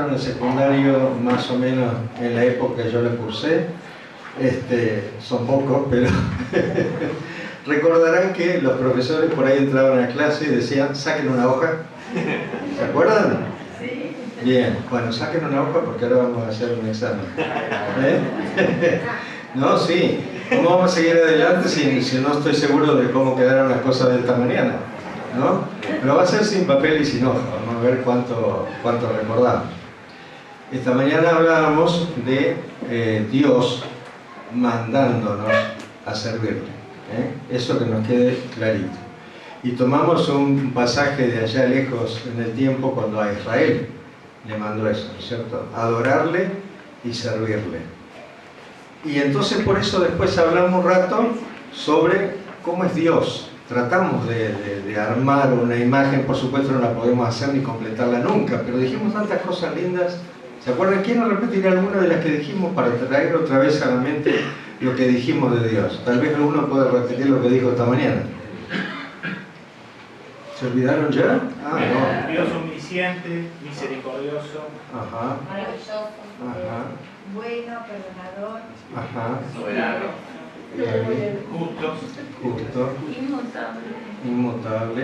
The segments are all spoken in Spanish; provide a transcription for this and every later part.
terminaron el secundario más o menos en la época que yo le cursé, son pocos, pero recordarán que los profesores por ahí entraban a clase y decían, saquen una hoja. ¿Se acuerdan? Sí. Bien, bueno, saquen una hoja porque ahora vamos a hacer un examen. No, sí. ¿Cómo vamos a seguir adelante si no estoy seguro de cómo quedaron las cosas de esta mañana? ¿No? Pero va a ser sin papel y sin hoja. Vamos a ver cuánto recordamos. Esta mañana hablábamos de Dios mandándonos a servirle. Eso que nos quede clarito. Y tomamos un pasaje de allá lejos en el tiempo cuando a Israel le mandó eso, ¿no es cierto? Adorarle y servirle. Y entonces por eso después hablamos un rato sobre cómo es Dios. Tratamos de armar una imagen, por supuesto no la podemos hacer ni completarla nunca, pero dijimos tantas cosas lindas. ¿Se acuerdan? ¿Quién nos repetirá alguna de las que dijimos para traer otra vez a la mente lo que dijimos de Dios? Tal vez alguno puede repetir lo que dijo esta mañana. ¿Se olvidaron ya? Ah, no. Dios omnisciente, misericordioso, Ajá. Maravilloso. Ajá. Bueno, perdonador. Ajá. soberano, justo, Justo. Inmutable. Inmutable.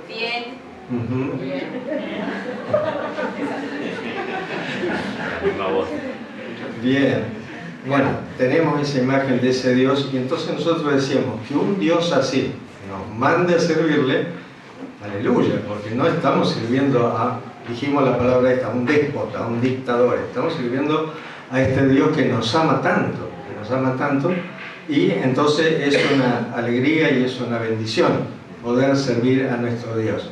Bien. Ujú. Bien. Bueno, tenemos esa imagen de ese Dios y entonces nosotros decíamos que un Dios así nos mande a servirle, aleluya, porque no estamos sirviendo a, dijimos la palabra esta, a un déspota, a un dictador, estamos sirviendo a este Dios que nos ama tanto, y entonces es una alegría y es una bendición poder servir a nuestro Dios.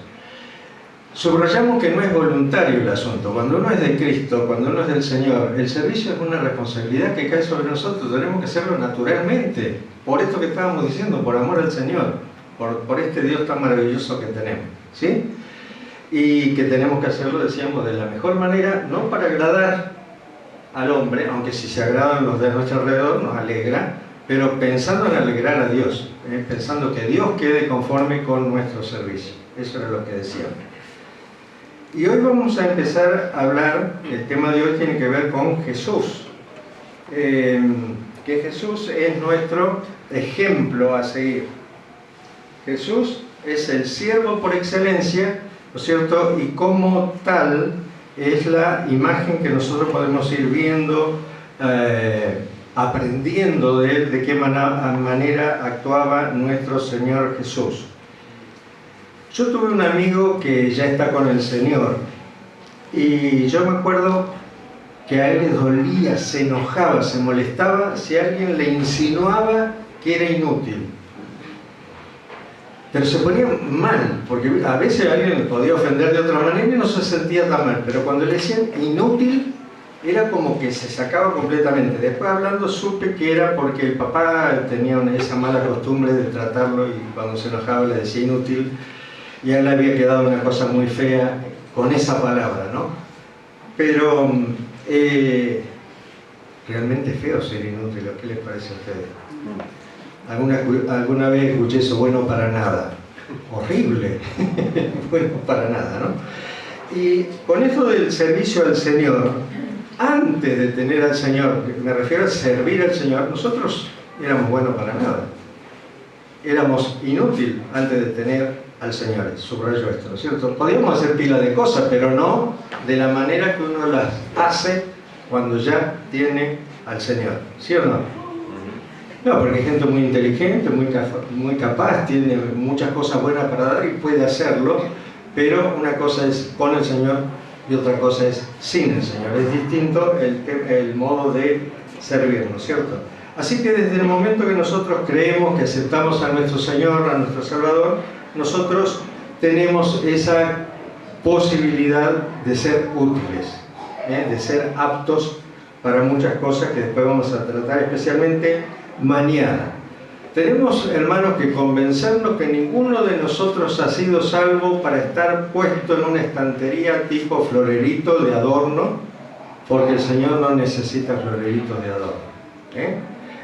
Subrayamos que no es voluntario el asunto. Cuando uno es de Cristo, cuando uno es del Señor, el servicio es una responsabilidad que cae sobre nosotros. Tenemos que hacerlo naturalmente, por esto que estábamos diciendo, por amor al Señor, por este Dios tan maravilloso que tenemos, ¿sí? Y que tenemos que hacerlo, decíamos, de la mejor manera, no para agradar al hombre, aunque si se agradan los de nuestro alrededor nos alegra, pero pensando en alegrar a Dios, pensando que Dios quede conforme con nuestro servicio. Eso era lo que decíamos. Y hoy vamos a empezar a hablar, el tema de hoy tiene que ver con Jesús. Que Jesús es nuestro ejemplo a seguir. Jesús es el siervo por excelencia, ¿no es cierto? Y como tal es la imagen que nosotros podemos ir viendo, aprendiendo de él, de qué manera actuaba nuestro Señor Jesús. Yo tuve un amigo que ya está con el Señor y yo me acuerdo que a él le dolía, se enojaba, se molestaba si alguien le insinuaba que era inútil. Pero se ponía mal, porque a veces alguien le podía ofender de otra manera y no se sentía tan mal, pero cuando le decían inútil era como que se sacaba completamente. Después hablando supe que era porque el papá tenía esa mala costumbre de tratarlo y cuando se enojaba le decía inútil. Y a él le había quedado una cosa muy fea con esa palabra, ¿no? Pero realmente feo ser inútil, ¿qué les parece a ustedes? Alguna vez escuché eso, bueno para nada. Horrible, bueno para nada, ¿no? Y con esto del servicio al Señor, antes de tener al Señor, me refiero a servir al Señor, nosotros éramos buenos para nada. Éramos inútiles antes de tener al Señor, subrayo esto, ¿no es cierto? Podíamos hacer pila de cosas, pero no de la manera que uno las hace cuando ya tiene al Señor, ¿sí o no? No, porque hay gente muy inteligente, muy capaz, tiene muchas cosas buenas para dar y puede hacerlo, pero una cosa es con el Señor y otra cosa es sin el Señor. Es distinto el modo de servir, ¿no es cierto? Así que desde el momento que nosotros creemos que aceptamos a nuestro Señor, a nuestro Salvador, nosotros tenemos esa posibilidad de ser útiles, de ser aptos para muchas cosas que después vamos a tratar, especialmente mañana. Tenemos, hermanos, que convencernos que ninguno de nosotros ha sido salvo para estar puesto en una estantería tipo florerito de adorno, porque el Señor no necesita floreritos de adorno.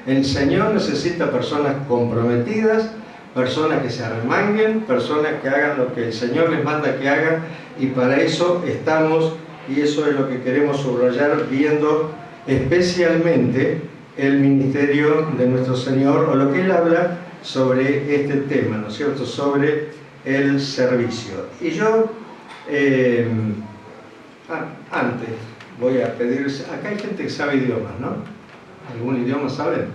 El Señor necesita personas comprometidas, personas que se arremanguen, personas que hagan lo que el Señor les manda que hagan, y para eso estamos y eso es lo que queremos subrayar viendo especialmente el ministerio de nuestro Señor, o lo que Él habla sobre este tema, ¿no es cierto?, sobre el servicio. Y yo, antes, voy a pedir, acá hay gente que sabe idiomas, ¿no? ¿Algún idioma saben?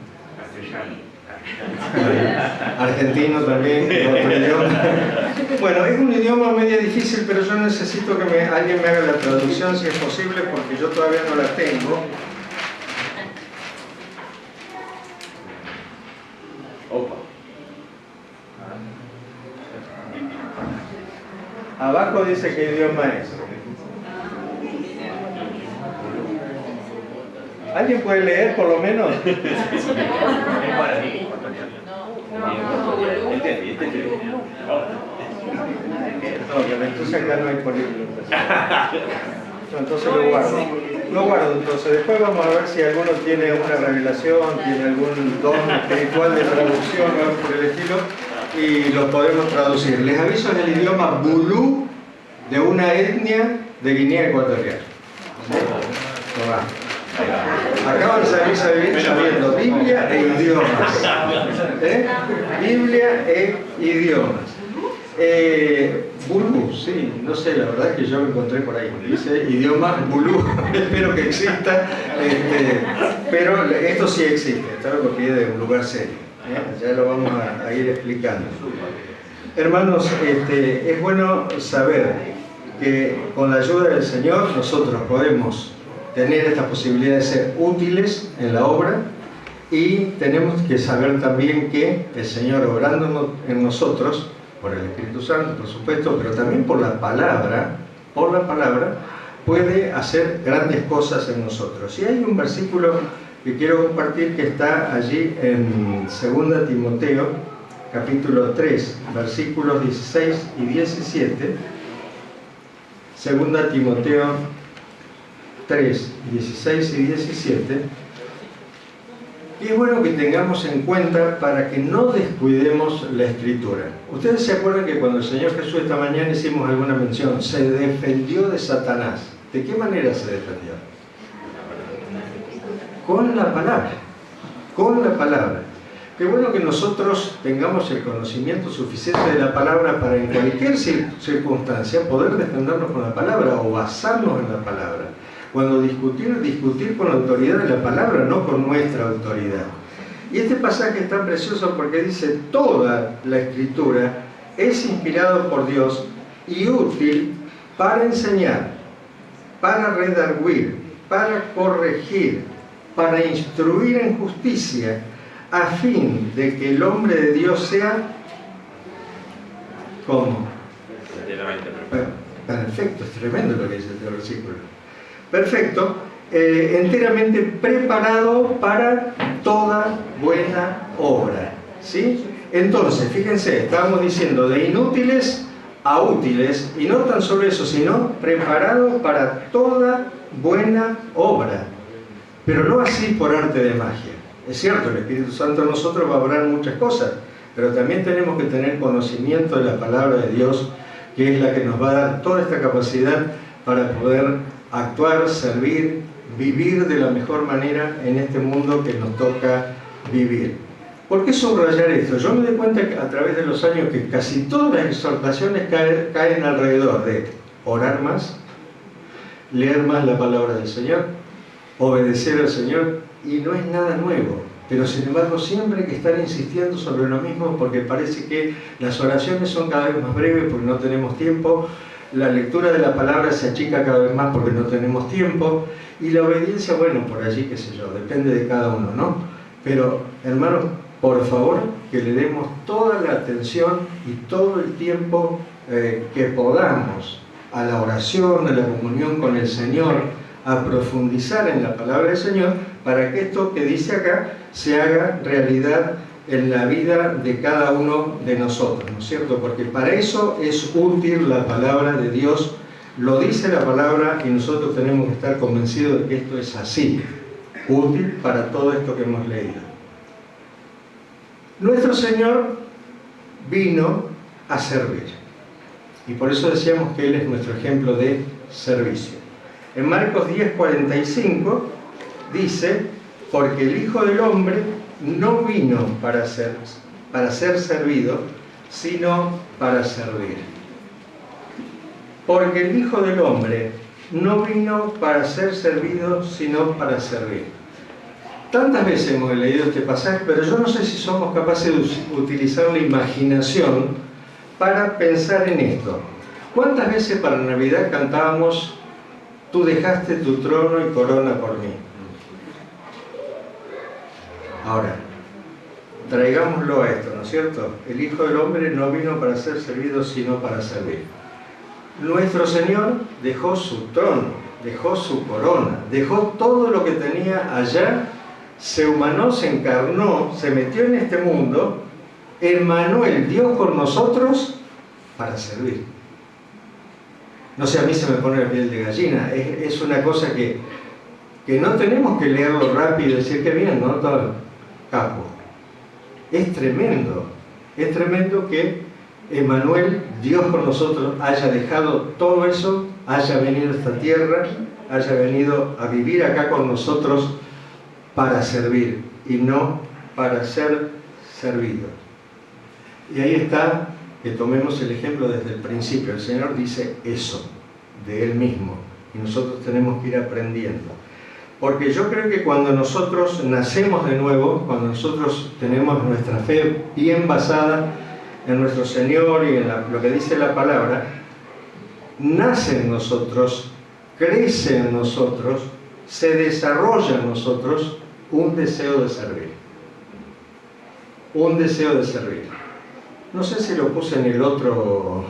Argentino también, otro idioma. Bueno, es un idioma medio difícil, pero yo necesito que alguien me haga la traducción si es posible, porque yo todavía no la tengo. Abajo dice qué idioma es. ¿Alguien puede leer por lo menos? Entonces acá no hay políglota. Entonces lo guardo. Lo guardo, entonces después vamos a ver si alguno tiene una revelación, tiene algún don espiritual de traducción o algo por el estilo, y lo podemos traducir. Les aviso, en el idioma bulú de una etnia de Guinea Ecuatorial. Acá van a salir sabiendo Biblia e idiomas. Biblia e idiomas. Bulú, sí, no sé, la verdad es que yo lo encontré por ahí. Dice idioma bulú, espero que exista, pero esto sí existe, esto lo copié de un lugar serio. Ya lo vamos a ir explicando. Hermanos, es bueno saber que con la ayuda del Señor nosotros podemos tener esta posibilidad de ser útiles en la obra, y tenemos que saber también que el Señor, obrando en nosotros, por el Espíritu Santo, por supuesto, pero también por la palabra, puede hacer grandes cosas en nosotros. Y hay un versículo que quiero compartir que está allí en 2 Timoteo, capítulo 3, versículos 16 y 17. 2 Timoteo 3, 16 y 17. Y es bueno que tengamos en cuenta para que no descuidemos la Escritura. Ustedes se acuerdan que cuando el Señor Jesús esta mañana hicimos alguna mención, se defendió de Satanás. ¿De qué manera se defendió? Con la palabra. Con la palabra. Qué bueno que nosotros tengamos el conocimiento suficiente de la palabra para en cualquier circunstancia poder defendernos con la palabra o basarnos en la palabra. Cuando discutir con la autoridad de la palabra, no con nuestra autoridad. Y este pasaje es tan precioso porque dice: toda la Escritura es inspirado por Dios y útil para enseñar, para redarguir, para corregir, para instruir en justicia, a fin de que el hombre de Dios sea, ¿cómo? Perfecto, es tremendo lo que dice este versículo. Perfecto, enteramente preparado para toda buena obra, ¿sí? Entonces, fíjense, estábamos diciendo de inútiles a útiles, y no tan solo eso, sino preparado para toda buena obra, pero no así por arte de magia. Es cierto, el Espíritu Santo en nosotros va a obrar muchas cosas, pero también tenemos que tener conocimiento de la palabra de Dios, que es la que nos va a dar toda esta capacidad para poder actuar, servir, vivir de la mejor manera en este mundo que nos toca vivir. ¿Por qué subrayar esto? Yo me doy cuenta que a través de los años que casi todas las exhortaciones caen alrededor de orar más, leer más la palabra del Señor, obedecer al Señor, y no es nada nuevo. Pero sin embargo siempre hay que estar insistiendo sobre lo mismo, porque parece que las oraciones son cada vez más breves porque no tenemos tiempo, la lectura de la palabra se achica cada vez más porque no tenemos tiempo, y la obediencia, bueno, por allí, qué sé yo, depende de cada uno, ¿no? Pero, hermanos, por favor, que le demos toda la atención y todo el tiempo que podamos a la oración, a la comunión con el Señor, a profundizar en la palabra del Señor, para que esto que dice acá se haga realidad en la vida de cada uno de nosotros, ¿no es cierto? Porque para eso es útil la palabra de Dios, lo dice la palabra, y nosotros tenemos que estar convencidos de que esto es así, útil para todo esto que hemos leído. Nuestro Señor vino a servir, y por eso decíamos que Él es nuestro ejemplo de servicio. En Marcos 10:45 dice, porque el Hijo del Hombre no vino para ser servido, sino para servir. Porque el Hijo del Hombre no vino para ser servido, sino para servir. Tantas veces hemos leído este pasaje, pero yo no sé si somos capaces de utilizar la imaginación para pensar en esto. ¿Cuántas veces para Navidad cantábamos tú dejaste tu trono y corona por mí? Ahora, traigámoslo a esto, ¿no es cierto? El Hijo del Hombre no vino para ser servido, sino para servir. Nuestro Señor dejó su trono, dejó su corona, dejó todo lo que tenía allá, se humanó, se encarnó, se metió en este mundo, emanó el Dios con nosotros para servir. No sé, a mí se me pone la piel de gallina, es una cosa que no tenemos que leerlo rápido y decir que bien, ¿no? Todo capo. Es tremendo que Emmanuel, Dios con nosotros, haya dejado todo eso, haya venido a esta tierra, haya venido a vivir acá con nosotros para servir y no para ser servido. Y ahí está, que tomemos el ejemplo desde el principio. El Señor dice eso de Él mismo y nosotros tenemos que ir aprendiendo. Porque yo creo que cuando nosotros nacemos de nuevo, cuando nosotros tenemos nuestra fe bien basada en nuestro Señor y en lo que dice la palabra, nace en nosotros, crece en nosotros, se desarrolla en nosotros un deseo de servir. Un deseo de servir. No sé si lo puse en el otro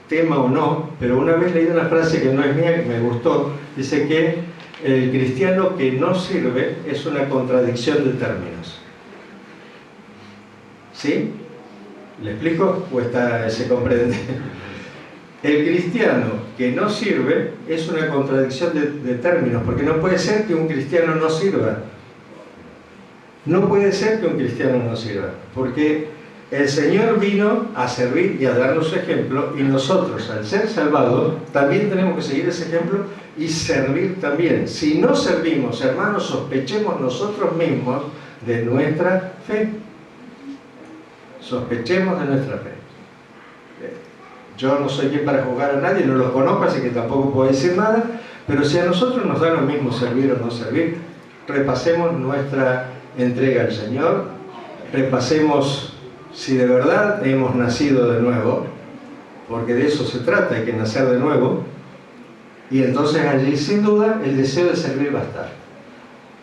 tema o no, pero una vez leí una frase que no es mía, que me gustó. Dice que el cristiano que no sirve es una contradicción de términos. ¿Sí? ¿Le explico o se comprende? El cristiano que no sirve es una contradicción de términos, porque no puede ser que un cristiano no sirva. No puede ser que un cristiano no sirva, porque el Señor vino a servir y a darnos su ejemplo, y nosotros, al ser salvados, también tenemos que seguir ese ejemplo y servir también. Si no servimos, hermanos, sospechemos nosotros mismos de nuestra fe. Sospechemos de nuestra fe. Yo no soy quien para juzgar a nadie, no los conozco, así que tampoco puedo decir nada, pero si a nosotros nos da lo mismo servir o no servir, repasemos nuestra entrega al Señor, repasemos si de verdad hemos nacido de nuevo, porque de eso se trata, hay que nacer de nuevo, y entonces allí sin duda el deseo de servir va a estar.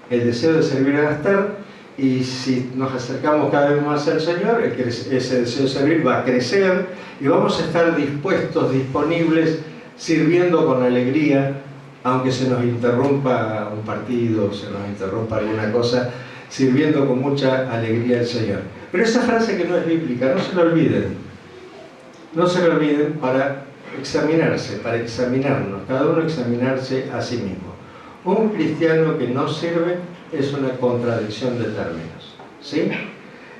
El deseo de servir va a estar, y si nos acercamos cada vez más al Señor, ese deseo de servir va a crecer, y vamos a estar dispuestos, disponibles, sirviendo con alegría, aunque se nos interrumpa un partido, se nos interrumpa alguna cosa, sirviendo con mucha alegría al Señor. Pero esa frase que no es bíblica, no se la olviden. No se la olviden para examinarse, para examinarnos, cada uno examinarse a sí mismo. Un cristiano que no sirve es una contradicción de términos. ¿Sí?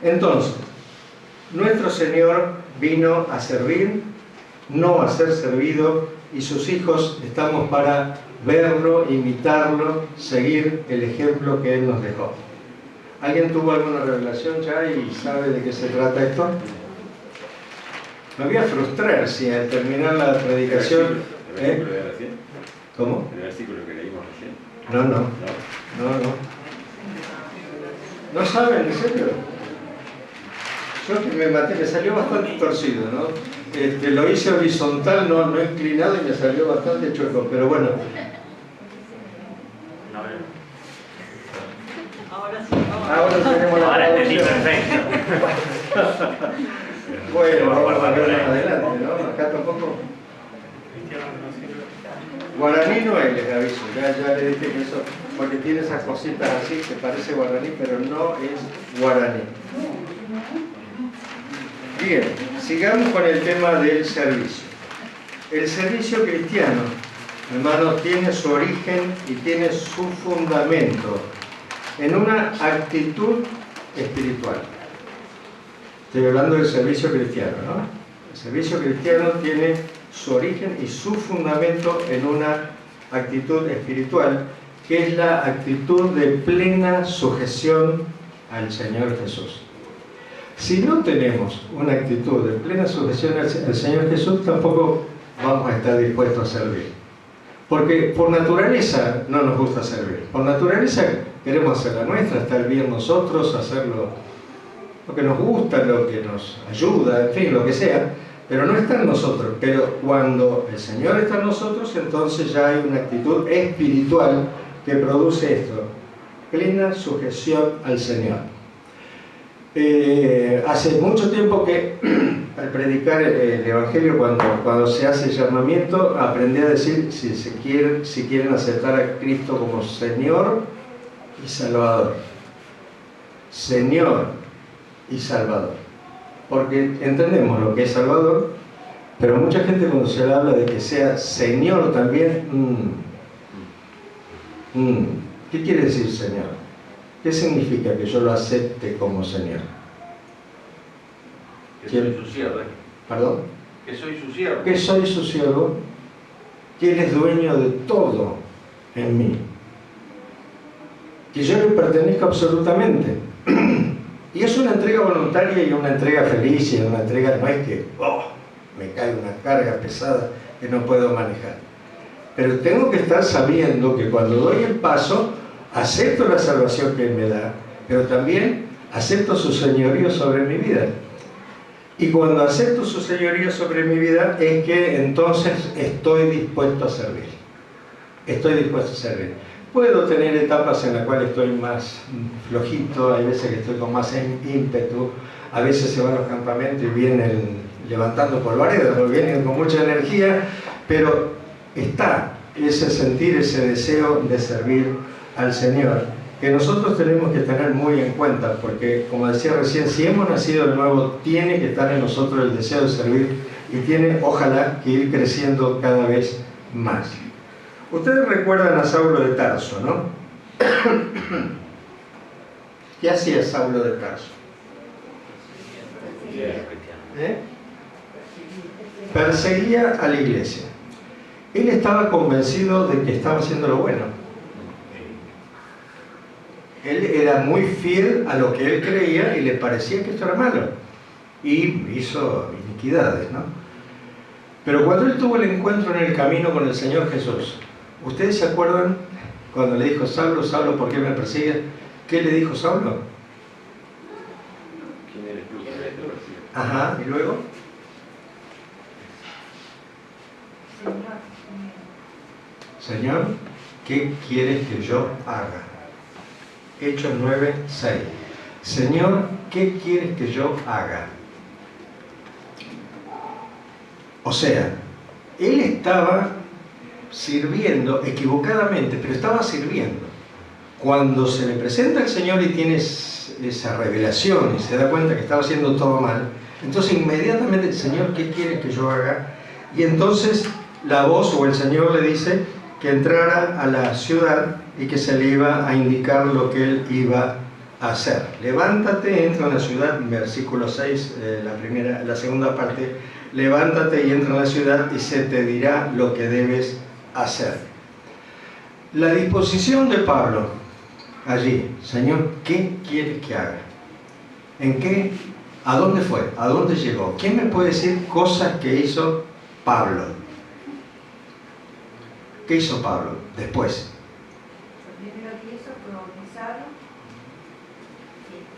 Entonces, nuestro Señor vino a servir, no a ser servido, y sus hijos estamos para verlo, imitarlo, seguir el ejemplo que Él nos dejó. ¿Alguien tuvo alguna revelación ya y sabe de qué se trata esto? Me voy a frustrar si al terminar la predicación... ¿Cómo? ¿El versículo que leímos recién? No. ¿No saben, en serio? Yo me maté, me salió bastante torcido, ¿no? Lo hice horizontal, no inclinado, y me salió bastante chueco, pero bueno. Ahora tenemos la Ahora entendí traducción. perfecto. Bueno, vamos a ver más adelante, ¿no? Acá tampoco. Guaraní no es, les aviso, ya le dije que eso, porque tiene esas cositas así que parece guaraní, pero no es guaraní. Bien, sigamos con el tema del servicio. El servicio cristiano, hermanos, tiene su origen y tiene su fundamento en una actitud espiritual. Estoy hablando del servicio cristiano, ¿no? El servicio cristiano tiene su origen y su fundamento en una actitud espiritual, que es la actitud de plena sujeción al Señor Jesús. Si no tenemos una actitud de plena sujeción al Señor Jesús, tampoco vamos a estar dispuestos a servir. Porque por naturaleza no nos gusta servir. Por naturaleza queremos hacer la nuestra, estar bien nosotros, hacer lo que nos gusta, lo que nos ayuda, en fin, lo que sea, pero no está en nosotros. Pero cuando el Señor está en nosotros, entonces ya hay una actitud espiritual que produce esto, plena sujeción al Señor. Hace mucho tiempo que al predicar el Evangelio, cuando se hace llamamiento, aprendí a decir si quieren aceptar a Cristo como Señor y Salvador. Señor y Salvador. Porque entendemos lo que es Salvador, pero mucha gente cuando se le habla de que sea Señor también, ¿qué quiere decir Señor? ¿Qué significa que yo lo acepte como Señor? Que soy su siervo. ¿Perdón? Que soy su siervo. Que soy su siervo, que Él es dueño de todo en mí. Que yo le pertenezco absolutamente. Y es una entrega voluntaria y una entrega feliz, y una entrega, no es que me cae una carga pesada que no puedo manejar. Pero tengo que estar sabiendo que cuando doy el paso, acepto la salvación que Él me da, pero también acepto su señorío sobre mi vida. Y cuando acepto su señorío sobre mi vida, es que entonces estoy dispuesto a servir. Estoy dispuesto a servir. Puedo tener etapas en las cuales estoy más flojito, hay veces que estoy con más ímpetu, a veces se van a los campamentos y vienen levantando polvaredas, porque vienen con mucha energía, pero está ese sentir, ese deseo de servir al Señor, que nosotros tenemos que tener muy en cuenta, porque como decía recién, si hemos nacido de nuevo, tiene que estar en nosotros el deseo de servir y tiene, ojalá, que ir creciendo cada vez más. Ustedes recuerdan a Saulo de Tarso, ¿no? ¿Qué hacía Saulo de Tarso? Perseguía a la iglesia. Él estaba convencido de que estaba haciendo lo bueno. Él era muy fiel a lo que él creía y le parecía que esto era malo. Y hizo iniquidades, ¿no? Pero cuando él tuvo el encuentro en el camino con el Señor Jesús, ¿ustedes se acuerdan cuando le dijo Saulo, Saulo, ¿por qué me persigues? ¿Qué le dijo Saulo? ¿Quién eres tú? Ajá, ¿y luego? Señor, ¿qué quieres que yo haga? Hechos 9:6. Señor, ¿qué quieres que yo haga? O sea, él estaba sirviendo equivocadamente, pero estaba sirviendo. Cuando se le presenta al Señor y tiene esa revelación y se da cuenta que estaba haciendo todo mal, entonces inmediatamente, Señor, ¿qué quieres que yo haga? Y entonces la voz o el Señor le dice que entrara a la ciudad y que se le iba a indicar lo que él iba a hacer. Levántate, entra en la ciudad, versículo 6, la segunda parte, levántate y entra en la ciudad y se te dirá lo que debes hacer. La disposición de Pablo allí, Señor, ¿qué quieres que haga? ¿En qué? ¿A dónde fue? ¿A dónde llegó? ¿Quién me puede decir cosas que hizo Pablo? ¿Qué hizo Pablo después? Lo primero que hizo fue bautizarlo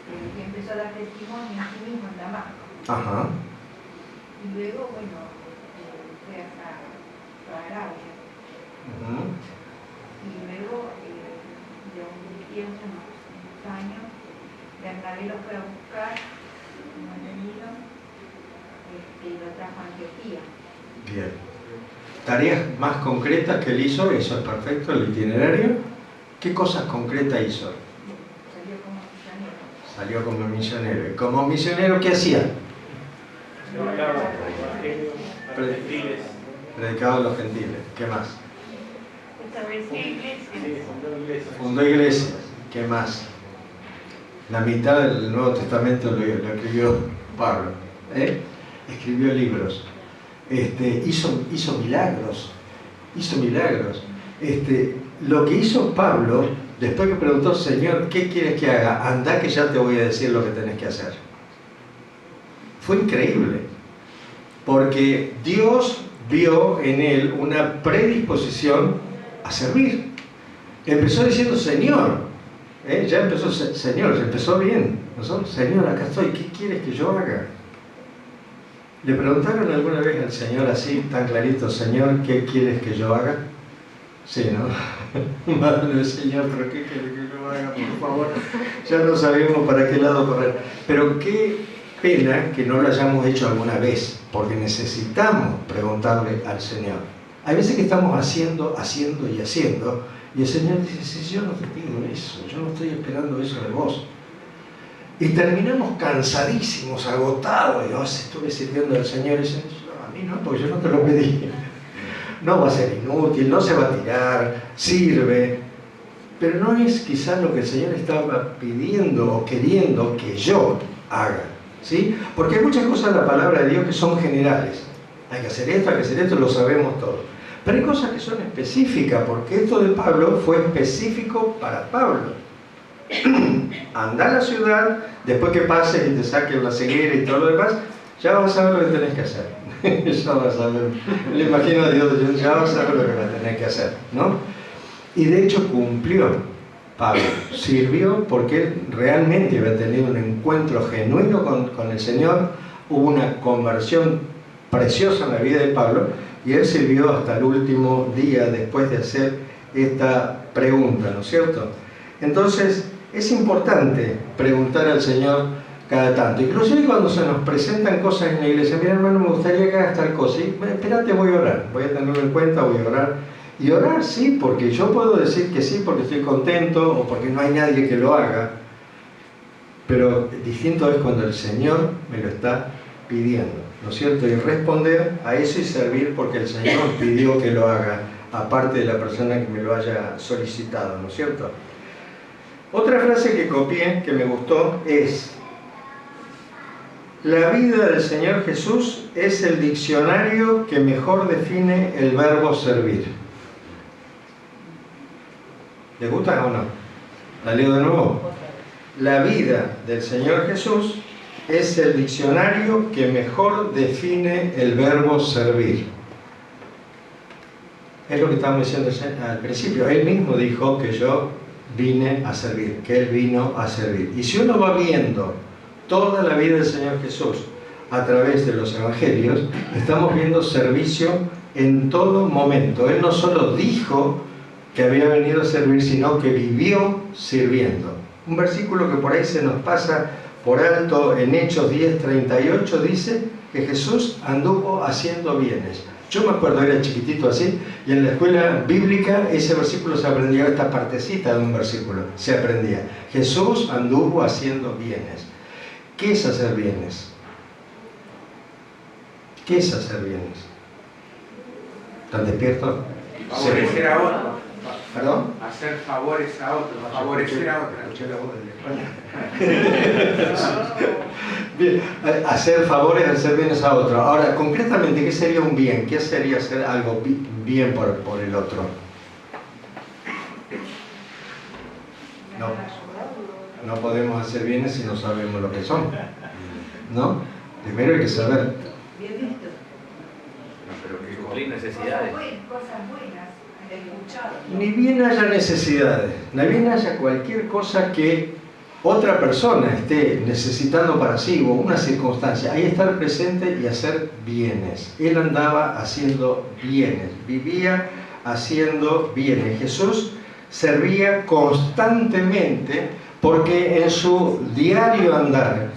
y empezó a dar testimonio a sí mismo en Damasco. Ajá. Y luego, bueno, fue hasta Arabia. Y luego, de un tiempo, unos años, Bernabé lo fue a buscar, como enemigo, y lo trajo a Antioquía. Bien. Tareas más concretas que él hizo, eso es perfecto, el itinerario. ¿Qué cosas concretas hizo? Salió como misionero. ¿Y como misionero qué hacía? Predicaba a los gentiles. ¿Qué más? Fundó iglesias. ¿Qué más? La mitad del Nuevo Testamento lo escribió Pablo. Escribió libros. Hizo milagros. Lo que hizo Pablo, después que preguntó, Señor, ¿qué quieres que haga? Andá que ya te voy a decir lo que tenés que hacer. Fue increíble, porque Dios vio en él una predisposición a servir. Empezó diciendo Señor, ya empezó Señor, empezó bien. Nosotros, Señor, acá estoy, ¿qué quieres que yo haga? ¿Le preguntaron alguna vez al Señor así, tan clarito, Señor, ¿qué quieres que yo haga? Sí, ¿no? Madre Señor, ¿pero qué quieres que yo haga? Por favor, ya no sabemos para qué lado correr. Pero qué pena que no lo hayamos hecho alguna vez, porque necesitamos preguntarle al Señor. Hay veces que estamos haciendo y el Señor dice, sí, yo no te pido eso, yo no estoy esperando eso de vos. Y terminamos cansadísimos, agotados, y estuve sirviendo al Señor, y dice, a mí no, porque yo no te lo pedí. No va a ser inútil, no se va a tirar, sirve, pero no es quizás lo que el Señor estaba pidiendo o queriendo que yo haga, ¿sí? Porque hay muchas cosas en la palabra de Dios que son generales. Hay que hacer esto, lo sabemos todos. Pero hay cosas que son específicas, porque esto de Pablo fue específico para Pablo. Anda a la ciudad, después que pases y te saquen la ceguera y todo lo demás, ya vas a saber lo que tenés que hacer. Ya vas a saber. Le imagino a Dios, ya vas a saber lo que tenés que hacer, ¿no? Y de hecho cumplió Pablo. Sirvió porque él realmente había tenido un encuentro genuino con el Señor. Hubo una conversión preciosa en la vida de Pablo y él sirvió hasta el último día después de hacer esta pregunta, ¿no es cierto? Entonces, es importante preguntar al Señor cada tanto. Inclusive cuando se nos presentan cosas en la iglesia, mira hermano, me gustaría que hagas tal cosa. Y, espérate, voy a orar, voy a tenerlo en cuenta, voy a orar. Y orar sí, porque yo puedo decir que sí porque estoy contento o porque no hay nadie que lo haga. Pero distinto es cuando el Señor me lo está pidiendo, ¿no es cierto? Y responder a eso y servir porque el Señor pidió que lo haga, aparte de la persona que me lo haya solicitado, ¿no es cierto? Otra frase que copié, que me gustó, es: la vida del Señor Jesús es el diccionario que mejor define el verbo servir. ¿Le gusta o no? ¿La leo de nuevo? La vida del Señor Jesús es el diccionario que mejor define el verbo servir. Es lo que estábamos diciendo al principio. Él mismo dijo que yo vine a servir, que Él vino a servir. Y si uno va viendo toda la vida del Señor Jesús a través de los evangelios, estamos viendo servicio en todo momento. Él no solo dijo que había venido a servir, sino que vivió sirviendo. Un versículo que por ahí se nos pasa por alto en Hechos 10:38 dice que Jesús anduvo haciendo bienes. Yo me acuerdo, era chiquitito así, y en la escuela bíblica ese versículo se aprendía, esta partecita de un versículo se aprendía. Jesús anduvo haciendo bienes. ¿Qué es hacer bienes? ¿Qué es hacer bienes? ¿Están despiertos? Favorecer a otro. ¿Perdón? Hacer favores a otro. Favorecer a otro. Escuché la voz de España. Bien, hacer favores, hacer bienes a otro. Ahora, concretamente, ¿qué sería un bien? ¿Qué sería hacer algo bien por el otro? No podemos hacer bienes si no sabemos lo que son, ¿no? Primero hay que saber. Bien visto. Cumplir necesidades. Cosas buenas, escuchado. Ni bien haya necesidades, ni bien haya cualquier cosa que otra persona esté necesitando para sí o una circunstancia, ahí estar presente y hacer bienes. Él andaba haciendo bienes, vivía haciendo bienes. Jesús servía constantemente porque en su diario andar,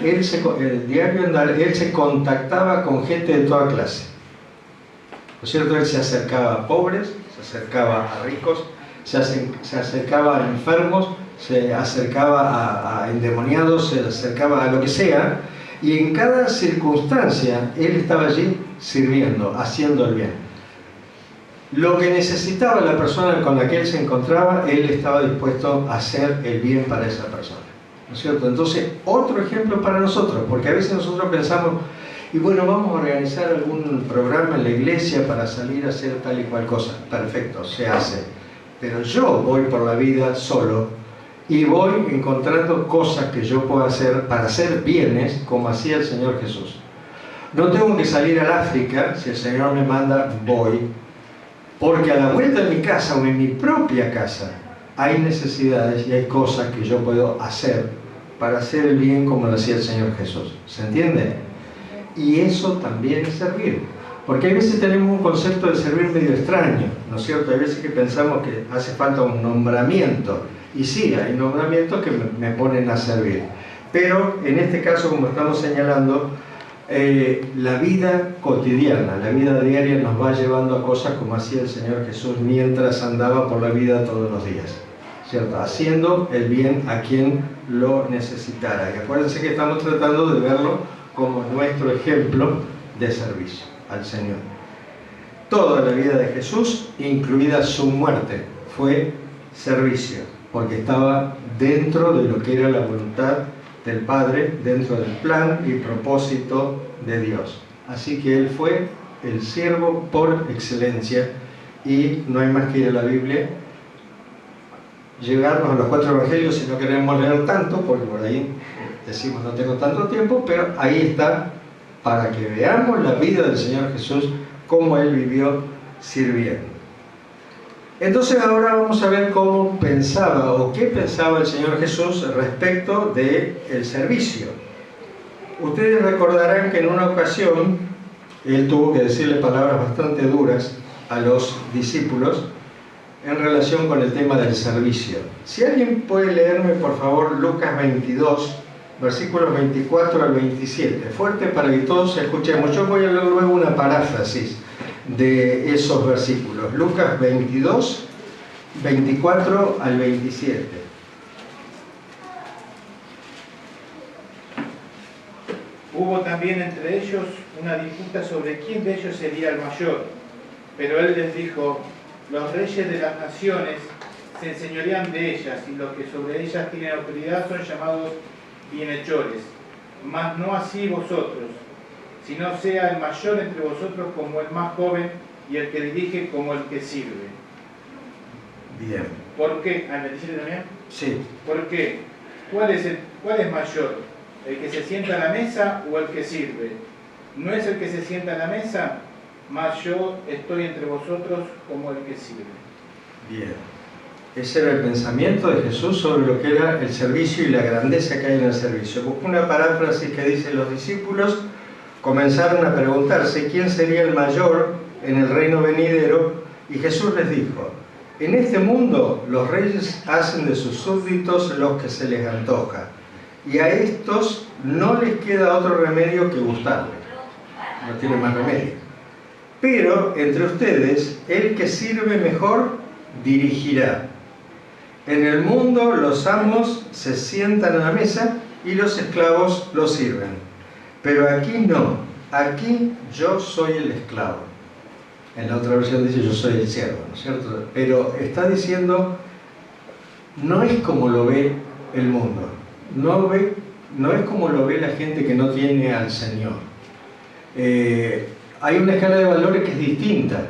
él se contactaba con gente de toda clase. ¿No es cierto? Él se acercaba a pobres, se acercaba a ricos, se acercaba a enfermos, se acercaba a endemoniados, se acercaba a lo que sea, y en cada circunstancia él estaba allí sirviendo, haciendo el bien. Lo que necesitaba la persona con la que él se encontraba, él estaba dispuesto a hacer el bien para esa persona, ¿no es cierto? Entonces, otro ejemplo para nosotros, porque a veces nosotros pensamos Y bueno, vamos a organizar algún programa en la iglesia para salir a hacer tal y cual cosa. Perfecto, se hace. Pero yo voy por la vida solo y voy encontrando cosas que yo puedo hacer para hacer bienes como hacía el Señor Jesús. No tengo que salir al África, si el Señor me manda, voy. Porque a la vuelta de mi casa o en mi propia casa hay necesidades y hay cosas que yo puedo hacer para hacer el bien como lo hacía el Señor Jesús. ¿Se entiende? Y eso también es servir. Porque hay veces tenemos un concepto de servir medio extraño, ¿no es cierto? Hay veces que pensamos que hace falta un nombramiento. Y sí, hay nombramientos que me ponen a servir. Pero en este caso, como estamos señalando, la vida cotidiana, la vida diaria nos va llevando a cosas como hacía el Señor Jesús mientras andaba por la vida todos los días, ¿cierto? Haciendo el bien a quien lo necesitara. Y acuérdense que estamos tratando de verlo como nuestro ejemplo de servicio al Señor. Toda la vida de Jesús, incluida su muerte, fue servicio, porque estaba dentro de lo que era la voluntad del Padre, dentro del plan y propósito de Dios. Así que Él fue el siervo por excelencia y no hay más que ir a la Biblia, llegarnos a los 4 evangelios si no queremos leer tanto, porque por ahí decimos no tengo tanto tiempo, pero ahí está para que veamos la vida del Señor Jesús, cómo Él vivió sirviendo. Entonces ahora vamos a ver cómo pensaba o qué pensaba el Señor Jesús respecto del servicio. Ustedes recordarán que en una ocasión Él tuvo que decirle palabras bastante duras a los discípulos en relación con el tema del servicio. Si alguien puede leerme por favor Lucas 22, versículos 24 al 27, fuerte para que todos escuchemos. Yo voy a leer luego una paráfrasis de esos versículos. Lucas 22, 24 al 27. Hubo también entre ellos una disputa sobre quién de ellos sería el mayor. Pero él les dijo: los reyes de las naciones se enseñorean de ellas, y los que sobre ellas tienen autoridad son llamados bienhechores. Mas no así vosotros, sino sea el mayor entre vosotros como el más joven, y el que dirige como el que sirve. Bien. ¿Por qué? ¿Me dice también? Sí. ¿Por qué? ¿Cuál es mayor? ¿El que se sienta a la mesa o el que sirve? ¿No es el que se sienta a la mesa? Mas yo estoy entre vosotros como el que sirve. Bien. Ese era el pensamiento de Jesús sobre lo que era el servicio y la grandeza que hay en el servicio. Busco una paráfrasis que dice: los discípulos comenzaron a preguntarse quién sería el mayor en el reino venidero, y Jesús les dijo: en este mundo los reyes hacen de sus súbditos los que se les antoja, y a estos no les queda otro remedio que gustarle. No tiene más remedio. Pero entre ustedes, el que sirve mejor dirigirá. En el mundo los amos se sientan a la mesa y los esclavos los sirven. Pero aquí no. Aquí yo soy el esclavo. En la otra versión dice yo soy el siervo, ¿no es cierto? Pero está diciendo, no es como lo ve el mundo. No es como lo ve la gente que no tiene al Señor. Hay una escala de valores que es distinta.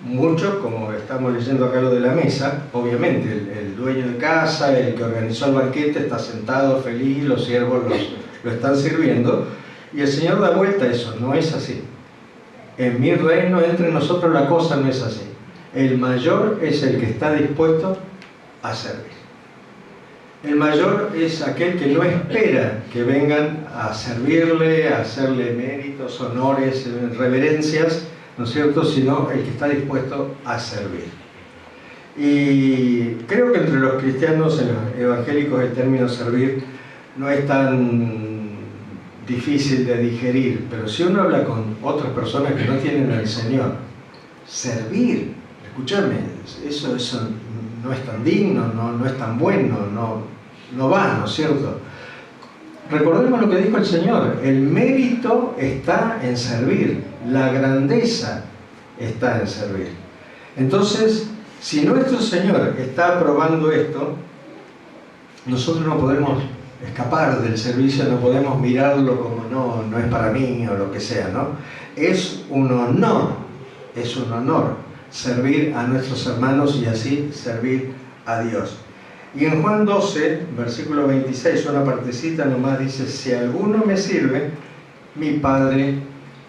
Muchos, como estamos leyendo acá lo de la mesa, obviamente el dueño de casa, el que organizó el banquete, está sentado feliz, los siervos lo están sirviendo, y el Señor da vuelta a eso. No es así. En mi reino, entre nosotros, la cosa no es así. El mayor es el que está dispuesto a servir. El mayor es aquel que no espera que vengan a servirle, a hacerle méritos, honores, reverencias, ¿no es cierto?, sino el que está dispuesto a servir. Y creo que entre los cristianos, en los evangélicos, el término servir no es tan difícil de digerir, pero si uno habla con otras personas que no tienen al Señor, servir, escúchame, eso no es tan digno, no es tan bueno, no va, ¿no es cierto? Recordemos lo que dijo el Señor: el mérito está en servir, la grandeza está en servir. Entonces, si nuestro Señor está aprobando esto, nosotros no podemos escapar del servicio, no podemos mirarlo como no es para mí o lo que sea, ¿no? Es un honor servir a nuestros hermanos y así servir a Dios. Y en Juan 12, versículo 26, una partecita nomás dice: si alguno me sirve, mi Padre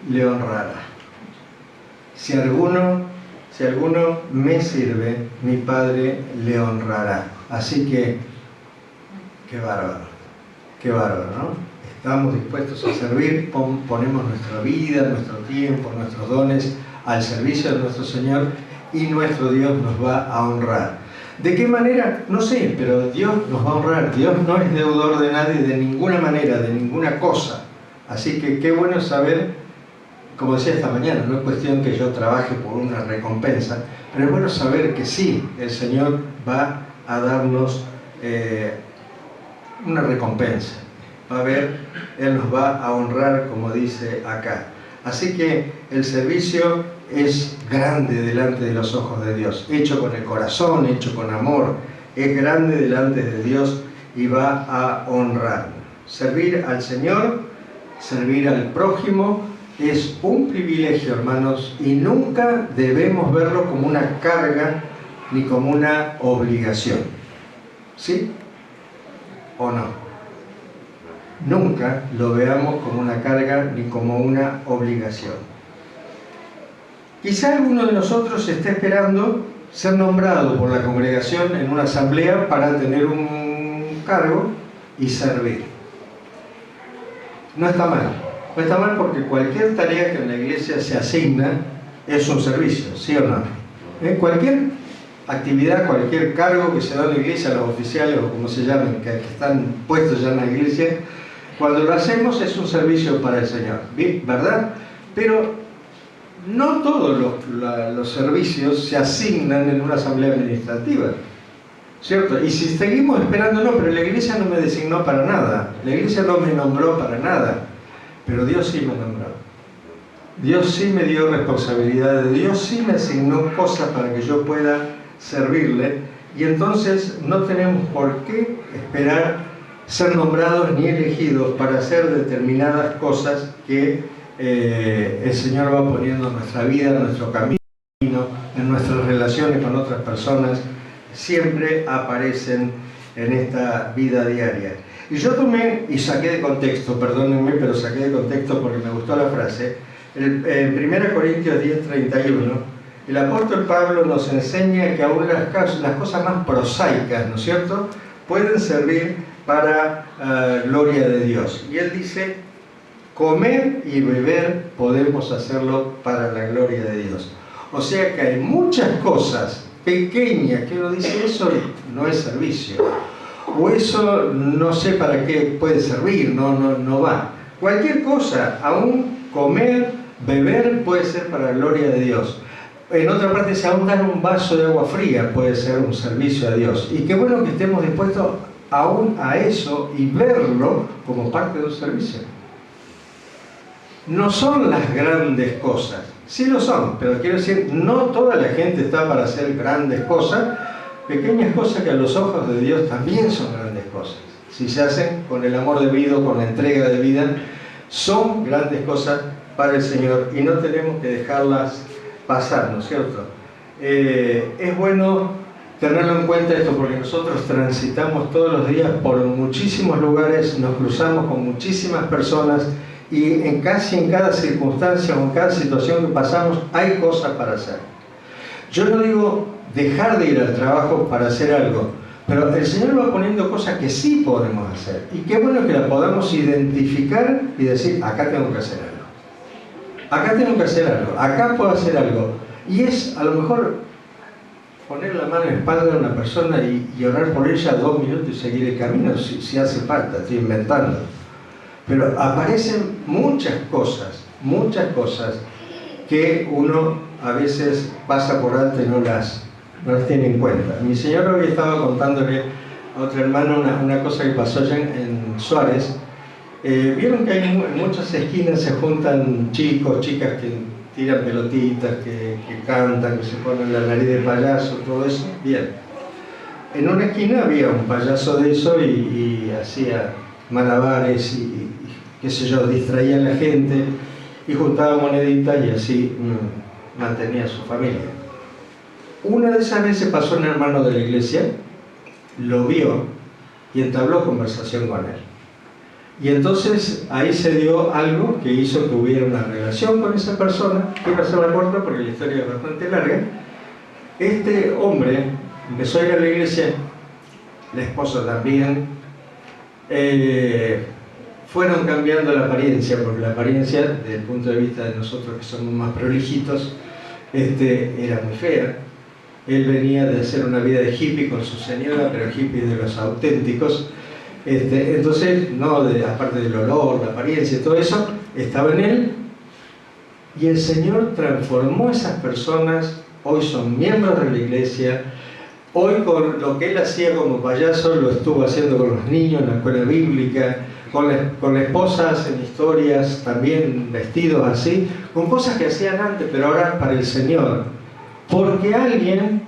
le honrará. Si alguno me sirve, mi Padre le honrará. Así que, qué bárbaro, ¿no? Estamos dispuestos a servir, ponemos nuestra vida, nuestro tiempo, nuestros dones al servicio de nuestro Señor y nuestro Dios nos va a honrar. ¿De qué manera? No sé, pero Dios nos va a honrar. Dios no es deudor de nadie de ninguna manera, de ninguna cosa. Así que qué bueno saber, como decía esta mañana, no es cuestión que yo trabaje por una recompensa, pero es bueno saber que sí, el Señor va a darnos una recompensa. Él nos va a honrar, como dice acá. Así que el servicio es grande delante de los ojos de Dios, hecho con el corazón, hecho con amor, es grande delante de Dios y va a honrar. Servir al Señor, servir al prójimo, es un privilegio, hermanos, y nunca debemos verlo como una carga ni como una obligación. ¿Sí? ¿O no? Nunca lo veamos como una carga ni como una obligación. Quizá alguno de nosotros esté esperando ser nombrado por la congregación en una asamblea para tener un cargo y servir. No está mal. No está mal porque cualquier tarea que en la iglesia se asigna es un servicio, ¿sí o no? Cualquier actividad, cualquier cargo que se da en la iglesia, los oficiales o como se llamen, que están puestos ya en la iglesia, cuando lo hacemos es un servicio para el Señor, ¿verdad? Pero no todos los servicios se asignan en una asamblea administrativa, ¿cierto? Y si seguimos esperando, no, pero la iglesia no me designó para nada, la iglesia no me nombró para nada, pero Dios sí me nombró. Dios sí me dio responsabilidades, Dios sí me asignó cosas para que yo pueda servirle, y entonces no tenemos por qué esperar ser nombrados ni elegidos para hacer determinadas cosas que el Señor va poniendo en nuestra vida, en nuestro camino, en nuestras relaciones con otras personas, siempre aparecen en esta vida diaria. Y yo tomé y saqué de contexto, perdónenme, pero saqué de contexto porque me gustó la frase, en 1 Corintios 10:31, el apóstol Pablo nos enseña que aún las cosas más prosaicas, ¿no es cierto?, pueden servir para gloria de Dios. Y él dice, comer y beber podemos hacerlo para la gloria de Dios. O sea que hay muchas cosas pequeñas que uno dice, eso no es servicio, o eso no sé para qué puede servir, no va. Cualquier cosa, aún comer, beber, puede ser para la gloria de Dios. En otra parte, si aún dar un vaso de agua fría puede ser un servicio a Dios. Y qué bueno que estemos dispuestos aún a eso y verlo como parte de un servicio. No son las grandes cosas, sí lo son, pero quiero decir, no toda la gente está para hacer grandes cosas. Pequeñas cosas que a los ojos de Dios también son grandes cosas. Si se hacen con el amor debido, con la entrega de vida, son grandes cosas para el Señor y no tenemos que dejarlas pasar, ¿no es cierto? Es bueno tenerlo en cuenta esto porque nosotros transitamos todos los días por muchísimos lugares, nos cruzamos con muchísimas personas y casi en cada circunstancia o en cada situación que pasamos hay cosas para hacer. Yo no digo dejar de ir al trabajo para hacer algo, pero el Señor va poniendo cosas que sí podemos hacer y qué bueno que las podamos identificar y decir, acá tengo que hacer algo, acá tengo que hacer algo, acá puedo hacer algo. Y es a lo mejor poner la mano en la espalda de una persona y orar por ella 2 minutos y seguir el camino, si hace falta, estoy inventando. Pero aparecen muchas cosas que uno a veces pasa por alto y no las tiene en cuenta. Mi señor hoy estaba contándole a otra hermana una cosa que pasó allá en Suárez. Vieron que en muchas esquinas se juntan chicos, chicas que tiran pelotitas, que cantan, que se ponen la nariz de payaso, todo eso. Bien. en una esquina había un payaso de eso y hacía malabares y, qué sé yo, distraía a la gente y juntaba moneditas y así mantenía a su familia. Una de esas veces pasó un hermano de la iglesia, lo vio y entabló conversación con él. Y entonces ahí se dio algo que hizo que hubiera una relación con esa persona. Quiero hacerla corta porque la historia es bastante larga. Este hombre empezó a ir a la iglesia, la esposa también. Fueron cambiando la apariencia, porque la apariencia, desde el punto de vista de nosotros que somos más prolijitos, era muy fea. Él venía de hacer una vida de hippie con su señora, pero hippie de los auténticos. Entonces, no, aparte del olor, la apariencia y todo eso, estaba en él. Y el Señor transformó a esas personas, hoy son miembros de la iglesia. Hoy con lo que él hacía como payaso lo estuvo haciendo con los niños en la escuela bíblica, con la esposa hacen historias, también vestidos así, con cosas que hacían antes, pero ahora para el Señor. Porque alguien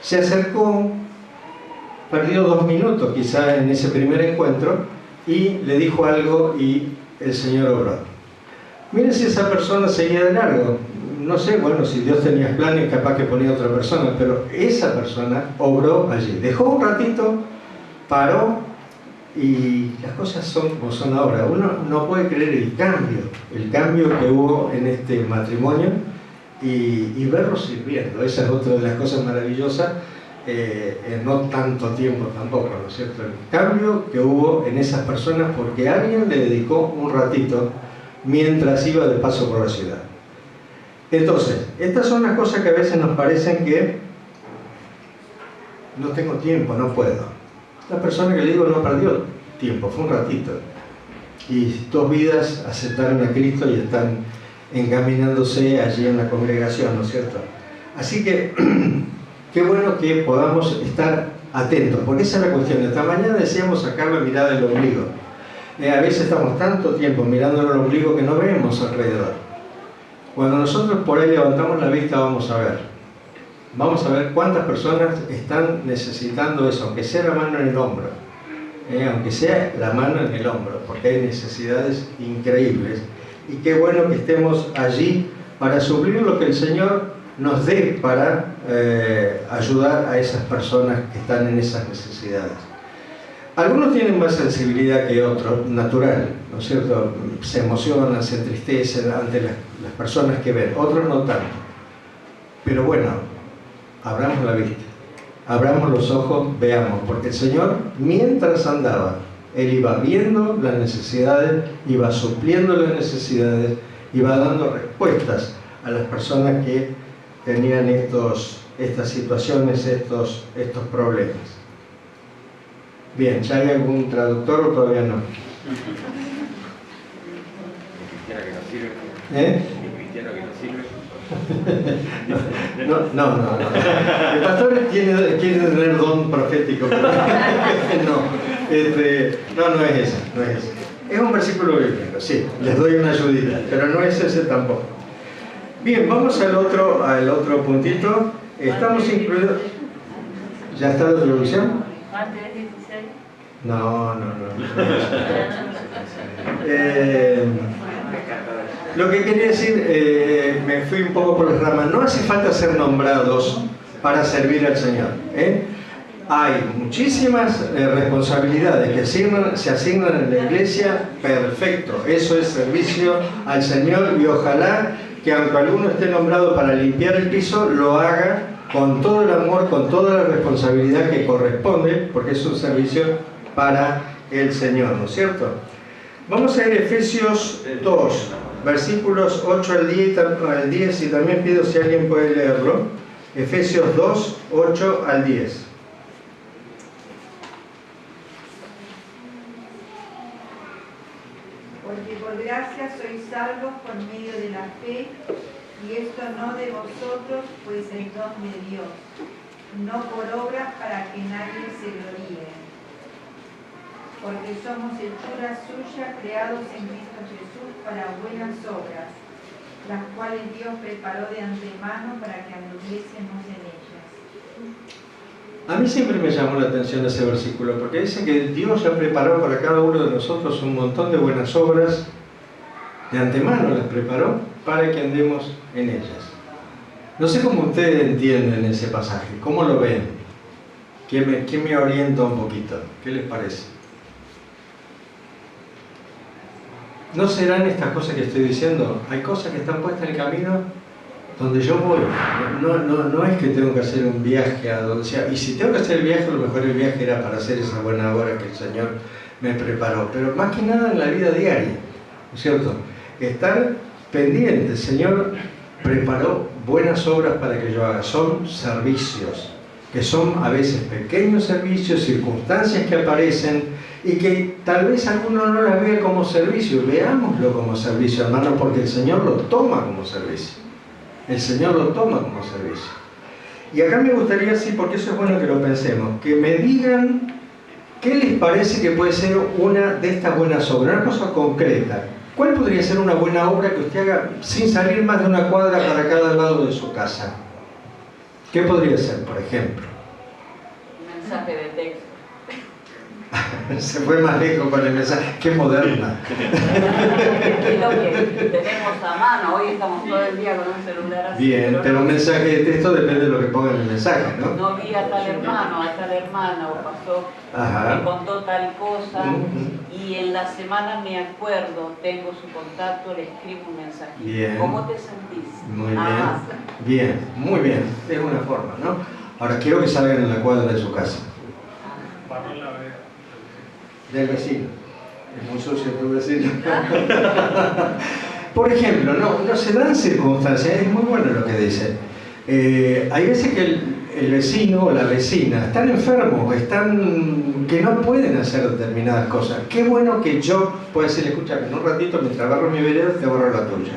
se acercó, perdió 2 minutos quizá en ese primer encuentro, y le dijo algo y el Señor obró. Miren si esa persona seguía de largo. No sé, bueno, si Dios tenía planes, capaz que ponía otra persona, pero esa persona obró allí. Dejó un ratito, paró, y las cosas son como son ahora. Uno no puede creer el cambio que hubo en este matrimonio y verlo sirviendo. Esa es otra de las cosas maravillosas, en no tanto tiempo tampoco, ¿no es cierto? El cambio que hubo en esas personas porque alguien le dedicó un ratito mientras iba de paso por la ciudad. Entonces, estas son las cosas que a veces nos parecen que no tengo tiempo, no puedo. La persona que le digo no perdió tiempo, fue un ratito. Y 2 vidas aceptaron a Cristo y están encaminándose allí en la congregación, ¿no es cierto? Así que, qué bueno que podamos estar atentos, porque esa es la cuestión. Esta mañana decíamos sacar la mirada del ombligo. A veces estamos tanto tiempo mirando el ombligo que no vemos alrededor. Cuando nosotros por ahí levantamos la vista vamos a ver cuántas personas están necesitando eso, aunque sea la mano en el hombro, aunque sea la mano en el hombro, porque hay necesidades increíbles. Y qué bueno que estemos allí para suplir lo que el Señor nos dé para ayudar a esas personas que están en esas necesidades. Algunos tienen más sensibilidad que otros, natural, ¿no es cierto? Se emocionan, se entristecen ante las personas que ven, otros no tanto. Pero bueno, abramos la vista, abramos los ojos, veamos, porque el Señor, mientras andaba, Él iba viendo las necesidades, iba supliendo las necesidades, iba dando respuestas a las personas que tenían estas situaciones, estos problemas. Bien, ¿ya hay algún traductor o todavía no? Cristiano que no sirve. Cristiano que no sirve. No. El pastor quiere tener don profético, pero no es esa. Es un versículo bíblico, sí, les doy una ayudita, pero no es ese tampoco. Bien, vamos al otro puntito. Estamos incluidos. ¿Ya está la traducción? Antes de 16. No. Lo que quería decir, me fui un poco por las ramas. No hace falta ser nombrados para servir al Señor. Hay muchísimas responsabilidades que se asignan en la iglesia. Perfecto, eso es servicio al Señor, y ojalá que aunque alguno esté nombrado para limpiar el piso, lo haga con todo el amor, con toda la responsabilidad que corresponde, porque es un servicio para el Señor, ¿no es cierto? Vamos a ver Efesios 2, versículos 8 al 10, y también pido si alguien puede leerlo. Efesios 2, 8 al 10. Porque por gracia sois salvos por medio de la fe, y esto no de vosotros, pues es don de Dios, no por obras para que nadie se gloríe. Porque somos hechura suya, creados en Cristo Jesús para buenas obras, las cuales Dios preparó de antemano para que anduviésemos en ellas. A mí siempre me llamó la atención ese versículo, porque dice que Dios ya preparó para cada uno de nosotros un montón de buenas obras, de antemano las preparó para que andemos en ellas. No sé cómo ustedes entienden ese pasaje, ¿cómo lo ven? ¿Quién me orienta un poquito? ¿Qué les parece? ¿No serán estas cosas que estoy diciendo? Hay cosas que están puestas en el camino donde yo voy. No es que tengo que hacer un viaje a donde sea. Y si tengo que hacer el viaje, a lo mejor el viaje era para hacer esa buena obra que el Señor me preparó. Pero más que nada en la vida diaria, ¿no es cierto? Estar pendiente. El Señor preparó buenas obras para que yo haga. Son servicios, que son a veces pequeños servicios, circunstancias que aparecen y que tal vez alguno no las vea como servicio. Veámoslo como servicio, hermano, porque el Señor lo toma como servicio. El Señor lo toma como servicio. Y acá me gustaría, sí, porque eso es bueno que lo pensemos, que me digan qué les parece que puede ser una de estas buenas obras, una cosa concreta. ¿Cuál podría ser una buena obra que usted haga sin salir más de una cuadra para cada lado de su casa? ¿Qué podría ser, por ejemplo? Un mensaje de texto. Se fue más lejos con el mensaje. ¡Qué moderna! Es lo que tenemos a mano. Hoy estamos todo el día con un celular así. Bien, pero un mensaje de texto depende de lo que ponga en el mensaje, ¿no? No vi a tal hermano, a tal hermana, o pasó, Ajá. me contó tal cosa, Uh-huh. y en la semana me acuerdo, tengo su contacto, le escribo un mensajito. Bien. ¿Cómo te sentís? Muy Nada bien. más. Bien, muy bien. Es una forma, ¿no? Ahora quiero que salgan en la cuadra de su casa. Del vecino. Es muy sucio tu vecino. Por ejemplo, no se dan circunstancias, es muy bueno lo que dice. Hay veces que el vecino o la vecina están enfermos, que no pueden hacer determinadas cosas. Qué bueno que yo pueda decirle, escúchame, en un ratito mientras barro mi vereda te barro la tuya.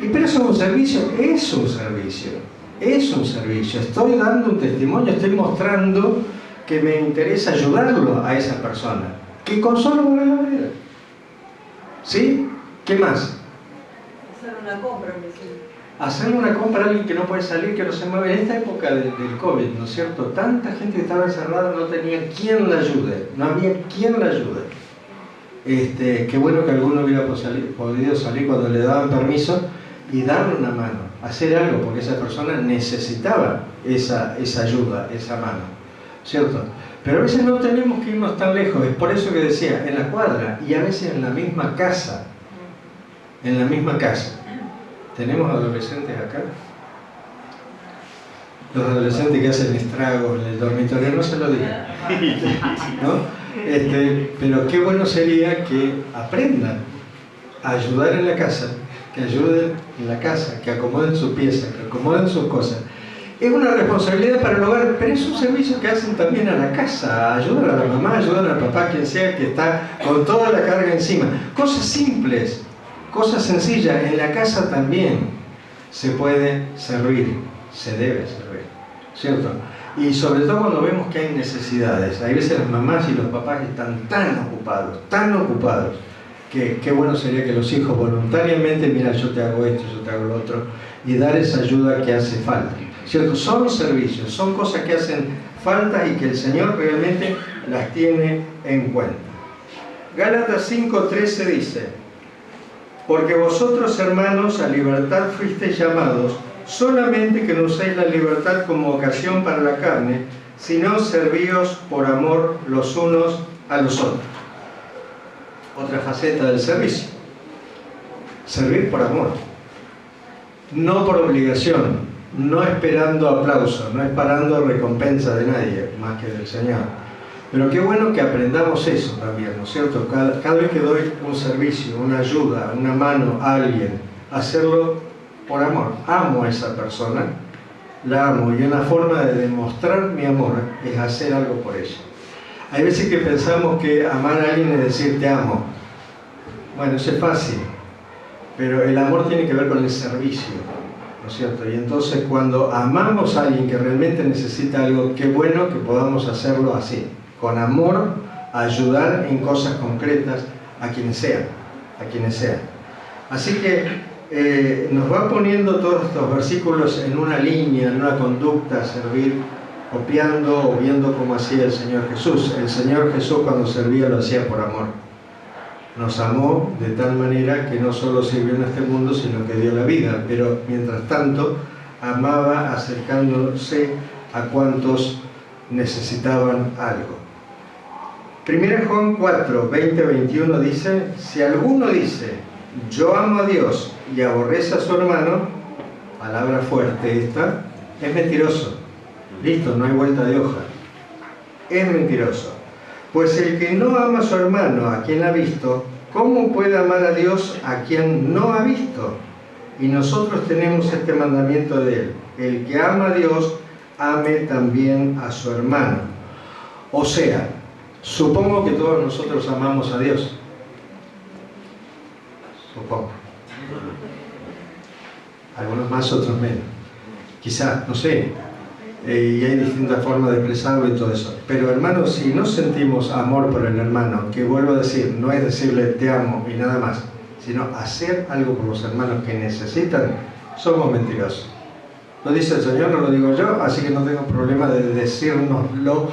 Pero eso es un servicio, es un servicio, es un servicio. Estoy dando un testimonio, estoy mostrando que me interesa ayudarlo a esa persona, que con solo barrer la vereda. ¿Sí? ¿Qué más? Hacer una compra, un vecino. Hacerle una compra a alguien que no puede salir, que no se mueve. En esta época del COVID, ¿no es cierto? Tanta gente que estaba encerrada no tenía quien la ayude, no había quien la ayude. Qué bueno que alguno hubiera podido salir cuando le daban permiso y darle una mano, hacer algo, porque esa persona necesitaba esa ayuda, esa mano, ¿cierto? Pero a veces no tenemos que irnos tan lejos, es por eso que decía, en la cuadra y a veces en la misma casa. En la misma casa. ¿Tenemos adolescentes acá? Los adolescentes que hacen estragos en el dormitorio, no se lo digan, ¿no? Pero qué bueno sería que aprendan a ayudar en la casa, que ayuden en la casa, que acomoden su pieza, que acomoden sus cosas. Es una responsabilidad para el hogar, pero es un servicio que hacen también a la casa, ayudan a la mamá, ayudan al papá, quien sea que está con toda la carga encima. Cosas simples, cosas sencillas, en la casa también se puede servir, se debe servir, ¿cierto? Y sobre todo cuando vemos que hay necesidades. Hay veces las mamás y los papás están tan ocupados, que qué bueno sería que los hijos voluntariamente, mira, yo te hago esto, yo te hago lo otro, y dar esa ayuda que hace falta, ¿cierto? Son servicios, son cosas que hacen falta y que el Señor realmente las tiene en cuenta. Gálatas 5:13 dice: porque vosotros, hermanos, a libertad fuisteis llamados, solamente que no uséis la libertad como ocasión para la carne, sino servíos por amor los unos a los otros. Otra faceta del servicio. Servir por amor. No por obligación, no esperando aplauso, no esperando recompensa de nadie, más que del Señor. Pero qué bueno que aprendamos eso también, ¿no es cierto? Cada vez que doy un servicio, una ayuda, una mano a alguien, hacerlo por amor. Amo a esa persona, la amo, y una forma de demostrar mi amor es hacer algo por ella. Hay veces que pensamos que amar a alguien es decir te amo. Bueno, eso es fácil, pero el amor tiene que ver con el servicio, ¿no es cierto? Y entonces cuando amamos a alguien que realmente necesita algo, qué bueno que podamos hacerlo así, con amor, ayudar en cosas concretas a quienes sean, Así que nos va poniendo todos estos versículos en una línea, en una conducta a servir copiando o viendo cómo hacía el Señor Jesús. El Señor Jesús cuando servía lo hacía por amor. Nos amó de tal manera que no solo sirvió en este mundo, sino que dio la vida, pero mientras tanto amaba acercándose a cuantos necesitaban algo. 1 Juan 4, 20-21 dice: si alguno dice, yo amo a Dios y aborrece a su hermano, palabra fuerte esta, es mentiroso. Listo, no hay vuelta de hoja. Es mentiroso. Pues el que no ama a su hermano, a quien ha visto, ¿cómo puede amar a Dios a quien no ha visto? Y nosotros tenemos este mandamiento de él: el que ama a Dios, ame también a su hermano. O sea, supongo que todos nosotros amamos a Dios. Supongo. Algunos más, otros menos. Quizás, no sé. Y hay distintas formas de expresarlo y todo eso. Pero hermanos, si no sentimos amor por el hermano, que vuelvo a decir, no es decirle te amo y nada más, sino hacer algo por los hermanos que necesitan, somos mentirosos. Lo dice el Señor, no lo digo yo, así que no tengo problema de decírnoslo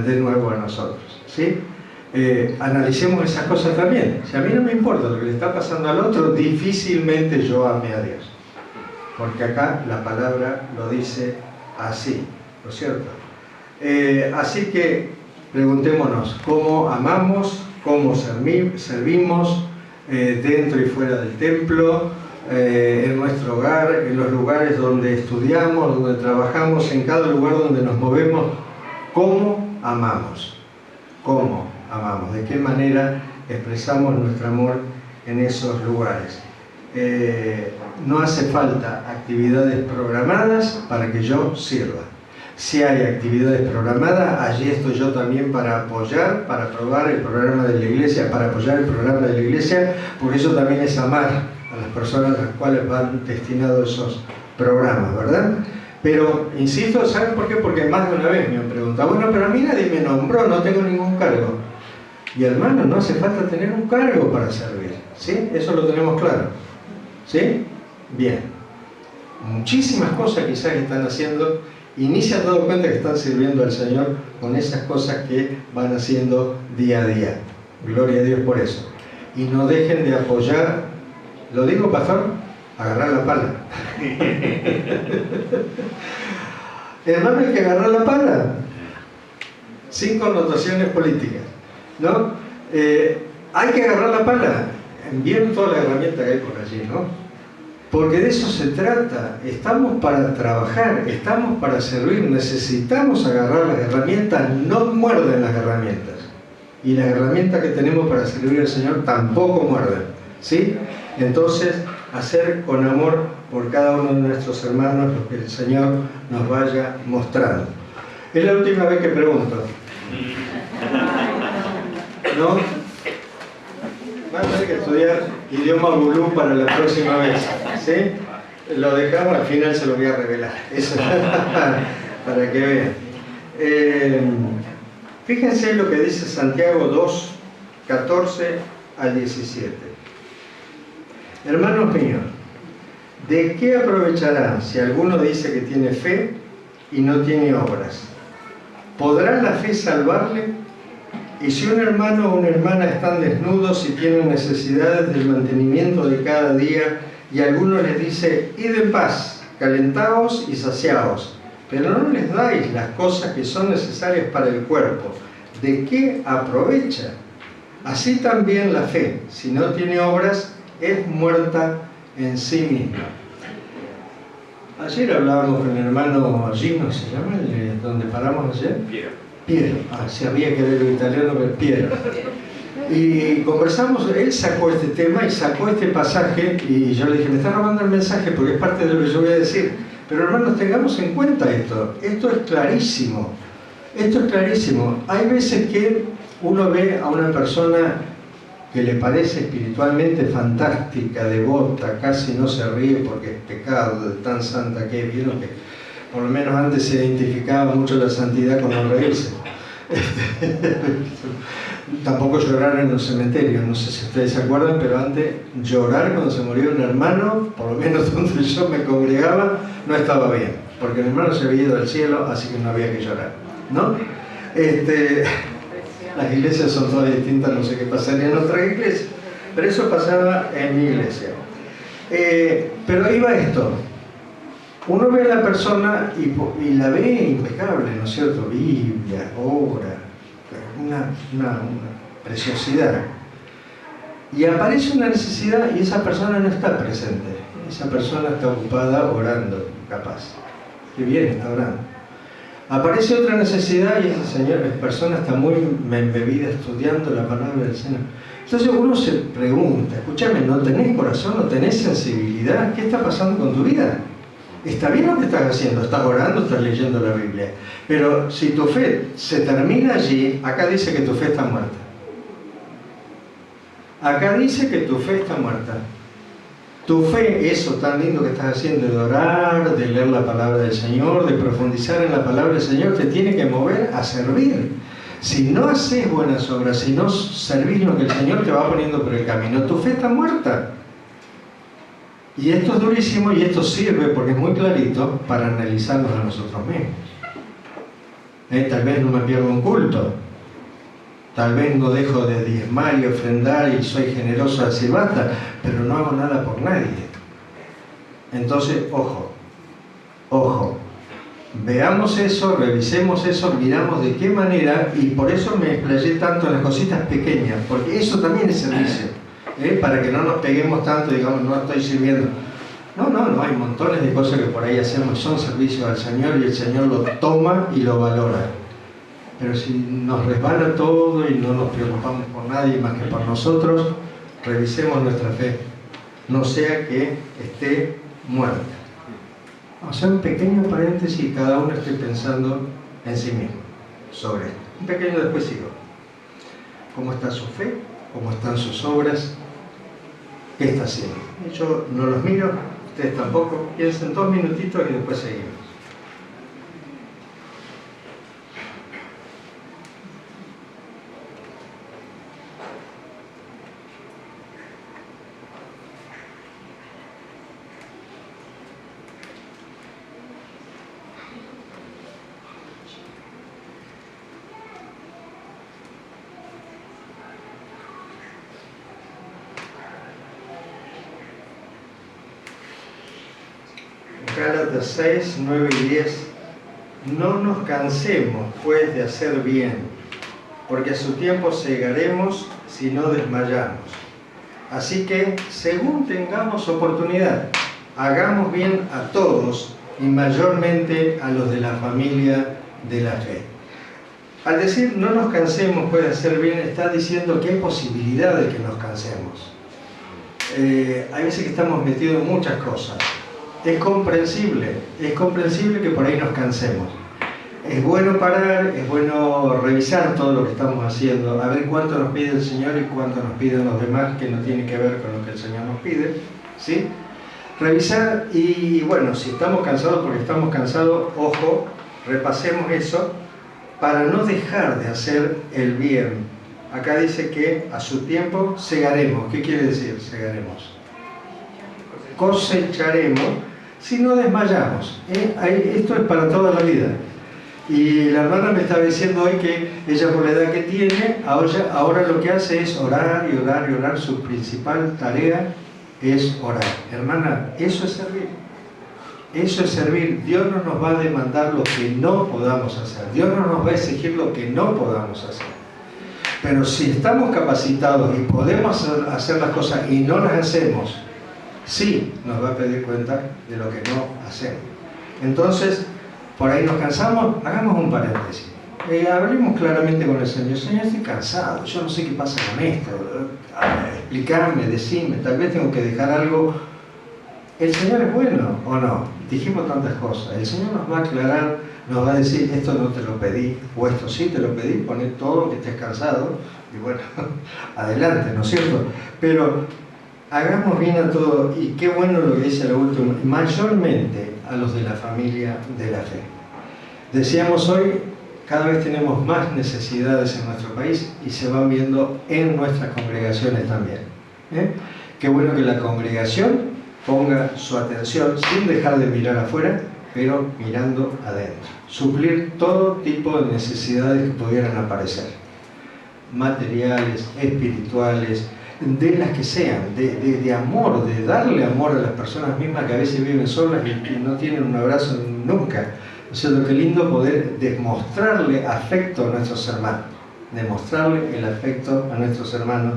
de nuevo a nosotros, ¿sí? Analicemos esas cosas también. Si a mí no me importa lo que le está pasando al otro, difícilmente yo ame a Dios, porque acá la palabra lo dice así, ¿no es cierto? Así que preguntémonos cómo amamos, cómo servimos dentro y fuera del templo, en nuestro hogar, en los lugares donde estudiamos, donde trabajamos, en cada lugar donde nos movemos. ¿Cómo amamos? ¿Cómo amamos? ¿De qué manera expresamos nuestro amor en esos lugares? No hace falta actividades programadas para que yo sirva. Si hay actividades programadas, allí estoy yo también para apoyar, para aprobar el programa de la iglesia, para apoyar el programa de la iglesia, porque eso también es amar a las personas a las cuales van destinados esos programas, ¿verdad? Pero, insisto, ¿saben por qué? Porque más de una vez me han preguntado, bueno, pero a mí nadie me nombró, no tengo ningún cargo. Y hermano, no hace falta tener un cargo para servir, ¿sí? Eso lo tenemos claro, ¿sí? Bien. Muchísimas cosas quizás están haciendo y ni se han dado cuenta que están sirviendo al Señor con esas cosas que van haciendo día a día. Gloria a Dios por eso. Y no dejen de apoyar, lo digo, pastor, agarrar la pala. Hermano, hay que agarrar la pala, sin connotaciones políticas, ¿no? Hay que agarrar la pala. Envíen toda la herramienta que hay por allí, ¿no? Porque de eso se trata. Estamos para trabajar, estamos para servir, necesitamos agarrar las herramientas, no muerden las herramientas. Y las herramientas que tenemos para servir al Señor tampoco muerden, ¿sí? Entonces, hacer con amor por cada uno de nuestros hermanos lo que el Señor nos vaya mostrando. Es la última vez que pregunto. ¿No? Van a tener que estudiar idioma bulú para la próxima vez, ¿sí? Lo dejamos, al final se lo voy a revelar. Eso para que vean. Fíjense lo que dice Santiago 2, 14 al 17. Hermanos míos, ¿de qué aprovechará si alguno dice que tiene fe y no tiene obras? ¿Podrá la fe salvarle? Y si un hermano o una hermana están desnudos y tienen necesidades del mantenimiento de cada día, y alguno les dice, id en paz, calentaos y saciaos, pero no les dais las cosas que son necesarias para el cuerpo, ¿de qué aprovecha? Así también la fe, si no tiene obras, es muerta en sí misma. Ayer hablábamos con el hermano Gino, ¿se llama? ¿Donde paramos ayer? Piero. Sabía que era el italiano, pero Piero. Y conversamos, él sacó este tema y sacó este pasaje, y yo le dije, me está robando el mensaje porque es parte de lo que yo voy a decir. Pero hermanos, tengamos en cuenta esto. Esto es clarísimo. Esto es clarísimo. Hay veces que uno ve a una persona que le parece espiritualmente fantástica, devota, casi no se ríe porque es pecado de tan santa que es. Vieron que por lo menos antes se identificaba mucho la santidad con no reírse. Tampoco llorar en los cementerios, no sé si ustedes se acuerdan, pero antes llorar cuando se murió un hermano, por lo menos donde yo me congregaba, no estaba bien. porque mi hermano se había ido al cielo, así que no había que llorar, ¿no? Las iglesias son todas distintas, no sé qué pasaría en otras iglesias, pero eso pasaba en mi iglesia. Pero ahí va esto. Uno ve a la persona y la ve impecable, ¿no es cierto? Biblia, obra, una preciosidad. Y aparece una necesidad y esa persona no está presente. Esa persona está ocupada orando, capaz. Qué bien, está orando. Aparece otra necesidad y esa persona está muy embebida estudiando la palabra del Señor. Entonces uno se pregunta, escúchame, ¿no tenés corazón? ¿No tenés sensibilidad? ¿Qué está pasando con tu vida? Está bien lo que estás haciendo, estás orando, estás leyendo la Biblia. Pero si tu fe se termina allí, acá dice que tu fe está muerta. Acá dice que tu fe está muerta. Tu fe, eso tan lindo que estás haciendo de orar, de leer la palabra del Señor, de profundizar en la palabra del Señor, te tiene que mover a servir. Si no haces buenas obras, si no servís lo que el Señor te va poniendo por el camino, tu fe está muerta. Y esto es durísimo y esto sirve, porque es muy clarito, para analizarnos a nosotros mismos. Tal vez no me pierdo un culto. Tal vez no dejo de diezmar y ofrendar y soy generoso a decir basta, pero no hago nada por nadie. Entonces, ojo, veamos eso, revisemos eso, miramos de qué manera, y por eso me explayé tanto en las cositas pequeñas, porque eso también es servicio, para que no nos peguemos tanto, digamos, no estoy sirviendo. No, hay montones de cosas que por ahí hacemos, son servicios al Señor y el Señor lo toma y lo valora. Pero si nos resbala todo y no nos preocupamos por nadie más que por nosotros, revisemos nuestra fe, no sea que esté muerta. Vamos a hacer un pequeño paréntesis y cada uno esté pensando en sí mismo sobre esto. Un pequeño después sigo. ¿Cómo está su fe? ¿Cómo están sus obras? ¿Qué está haciendo? Yo no los miro, ustedes tampoco. Piensen 2 minutitos y después seguimos. Gálatas 6, 9 y 10. No nos cansemos, pues, de hacer bien, porque a su tiempo segaremos si no desmayamos. Así que, según tengamos oportunidad, hagamos bien a todos y mayormente a los de la familia de la fe. Al decir no nos cansemos, pues, de hacer bien, está diciendo que hay posibilidad de que nos cansemos. Hay veces que estamos metidos en muchas cosas. Es comprensible que por ahí nos cansemos. Es bueno parar, es bueno revisar todo lo que estamos haciendo, a ver cuánto nos pide el Señor y cuánto nos piden los demás, que no tiene que ver con lo que el Señor nos pide, ¿sí? Revisar y, bueno, si estamos cansados porque estamos cansados, ojo, repasemos eso para no dejar de hacer el bien. Acá dice que a su tiempo segaremos. ¿Qué quiere decir segaremos? Cosecharemos si no desmayamos. Esto es para toda la vida. Y la hermana me estaba diciendo hoy que ella, por la edad que tiene, ahora lo que hace es orar y orar y orar. Su principal tarea es orar. Hermana, eso es servir. Eso es servir. Dios no nos va a demandar lo que no podamos hacer. Dios no nos va a exigir lo que no podamos hacer. Pero si estamos capacitados y podemos hacer las cosas y no las hacemos, sí nos va a pedir cuenta de lo que no hacemos. Entonces, por ahí nos cansamos, hagamos un paréntesis. Hablemos claramente con el Señor. Señor, estoy cansado, yo no sé qué pasa con esto. Explicarme, decirme, tal vez tengo que dejar algo. ¿El Señor es bueno o no? Dijimos tantas cosas. El Señor nos va a aclarar, nos va a decir, esto no te lo pedí, o esto sí te lo pedí, poner todo, que estés cansado, y bueno, adelante, ¿no es cierto? Pero hagamos bien a todo, y qué bueno lo que dice lo último, mayormente a los de la familia de la fe. Decíamos hoy, cada vez tenemos más necesidades en nuestro país y se van viendo en nuestras congregaciones también. Qué bueno que la congregación ponga su atención sin dejar de mirar afuera pero mirando adentro. Suplir todo tipo de necesidades que pudieran aparecer, materiales, espirituales, de las que sean, de amor, de darle amor a las personas mismas que a veces viven solas y no tienen un abrazo nunca. O sea, lo que lindo poder demostrarle afecto a nuestros hermanos, demostrarle el afecto a nuestros hermanos,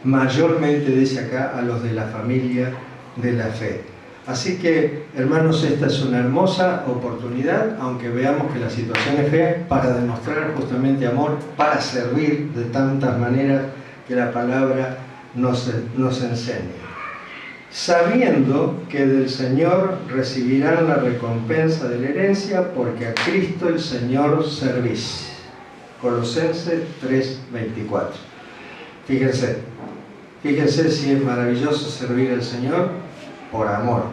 mayormente dice acá a los de la familia de la fe. Así que, hermanos, esta es una hermosa oportunidad, aunque veamos que la situación es fea, para demostrar justamente amor, para servir de tantas maneras que la palabra nos enseña. Sabiendo que del Señor recibirán la recompensa de la herencia, porque a Cristo el Señor servís. Colosenses 3:24. Fíjense si es maravilloso servir al Señor por amor.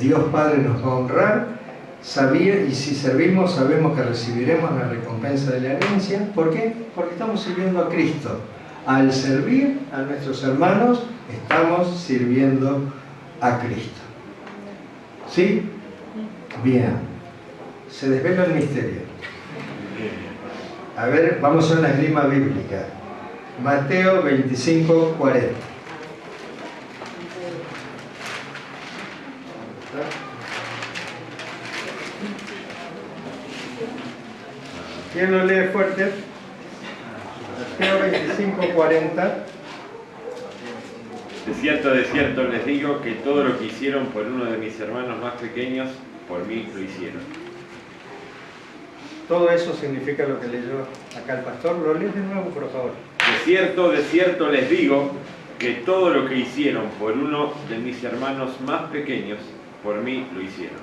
Dios Padre nos va a honrar, y si servimos sabemos que recibiremos la recompensa de la herencia. ¿Por qué? Porque estamos sirviendo a Cristo. Al servir a nuestros hermanos, estamos sirviendo a Cristo. ¿Sí? Bien. Se desvela el misterio. A ver, vamos a una esgrima bíblica. Mateo 25:40. ¿Quién lo lee fuerte? Mateo 25:40. De cierto les digo que todo lo que hicieron por uno de mis hermanos más pequeños, por mí lo hicieron. Todo eso significa lo que leyó acá el pastor. Lo lees de nuevo, por favor. De cierto les digo que todo lo que hicieron por uno de mis hermanos más pequeños, por mí lo hicieron.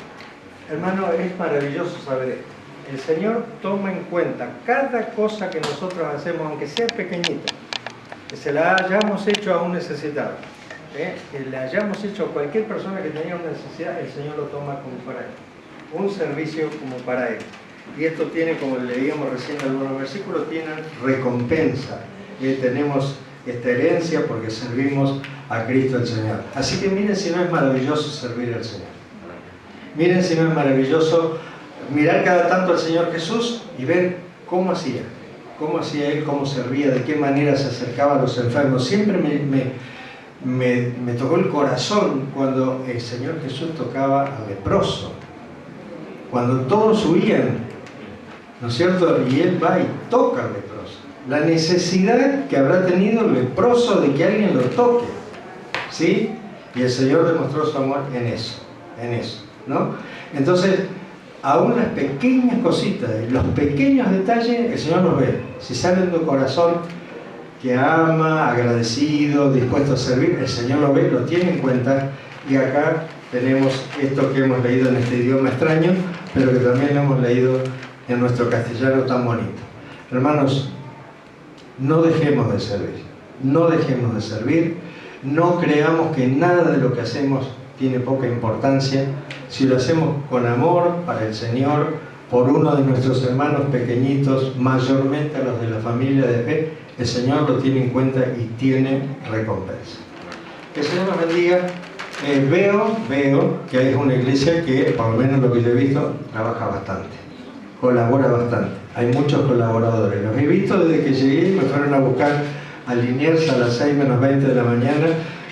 Hermano, es maravilloso saber esto. El Señor toma en cuenta cada cosa que nosotros hacemos, aunque sea pequeñita, que se la hayamos hecho a un necesitado, que le hayamos hecho a cualquier persona que tenía una necesidad, el Señor lo toma como para él, un servicio como para él. Y esto tiene, como leíamos recién en algunos versículos, tienen recompensa. Tenemos esta herencia porque servimos a Cristo el Señor. Así que miren si no es maravilloso servir al Señor. Miren si no es maravilloso mirar cada tanto al Señor Jesús y ver cómo hacía Él, cómo servía, de qué manera se acercaba a los enfermos. Siempre me tocó el corazón cuando el Señor Jesús tocaba al leproso, cuando todos huían, ¿no es cierto? Y Él va y toca al leproso. La necesidad que habrá tenido el leproso de que alguien lo toque, ¿sí? Y el Señor demostró su amor en eso, ¿no? Entonces, aún las pequeñas cositas, los pequeños detalles, el Señor nos ve. Si salen de un corazón que ama, agradecido, dispuesto a servir, el Señor lo ve, lo tiene en cuenta. Y acá tenemos esto que hemos leído en este idioma extraño, pero que también lo hemos leído en nuestro castellano tan bonito. Hermanos, no dejemos de servir, no creamos que nada de lo que hacemos tiene poca importancia. Si lo hacemos con amor para el Señor, por uno de nuestros hermanos pequeñitos, mayormente a los de la familia de fe, el Señor lo tiene en cuenta y tiene recompensa. Que el Señor nos bendiga. Veo que es una iglesia que, por lo menos lo que yo he visto, trabaja bastante, colabora bastante. Hay muchos colaboradores. Los he visto desde que llegué, me fueron a buscar a Liniers a las 6 menos 20 de la mañana,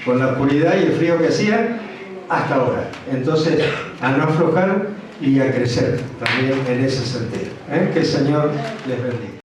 con la oscuridad y el frío que hacía, hasta ahora. Entonces, a no aflojar y a crecer también en ese sentido. Que el Señor les bendiga.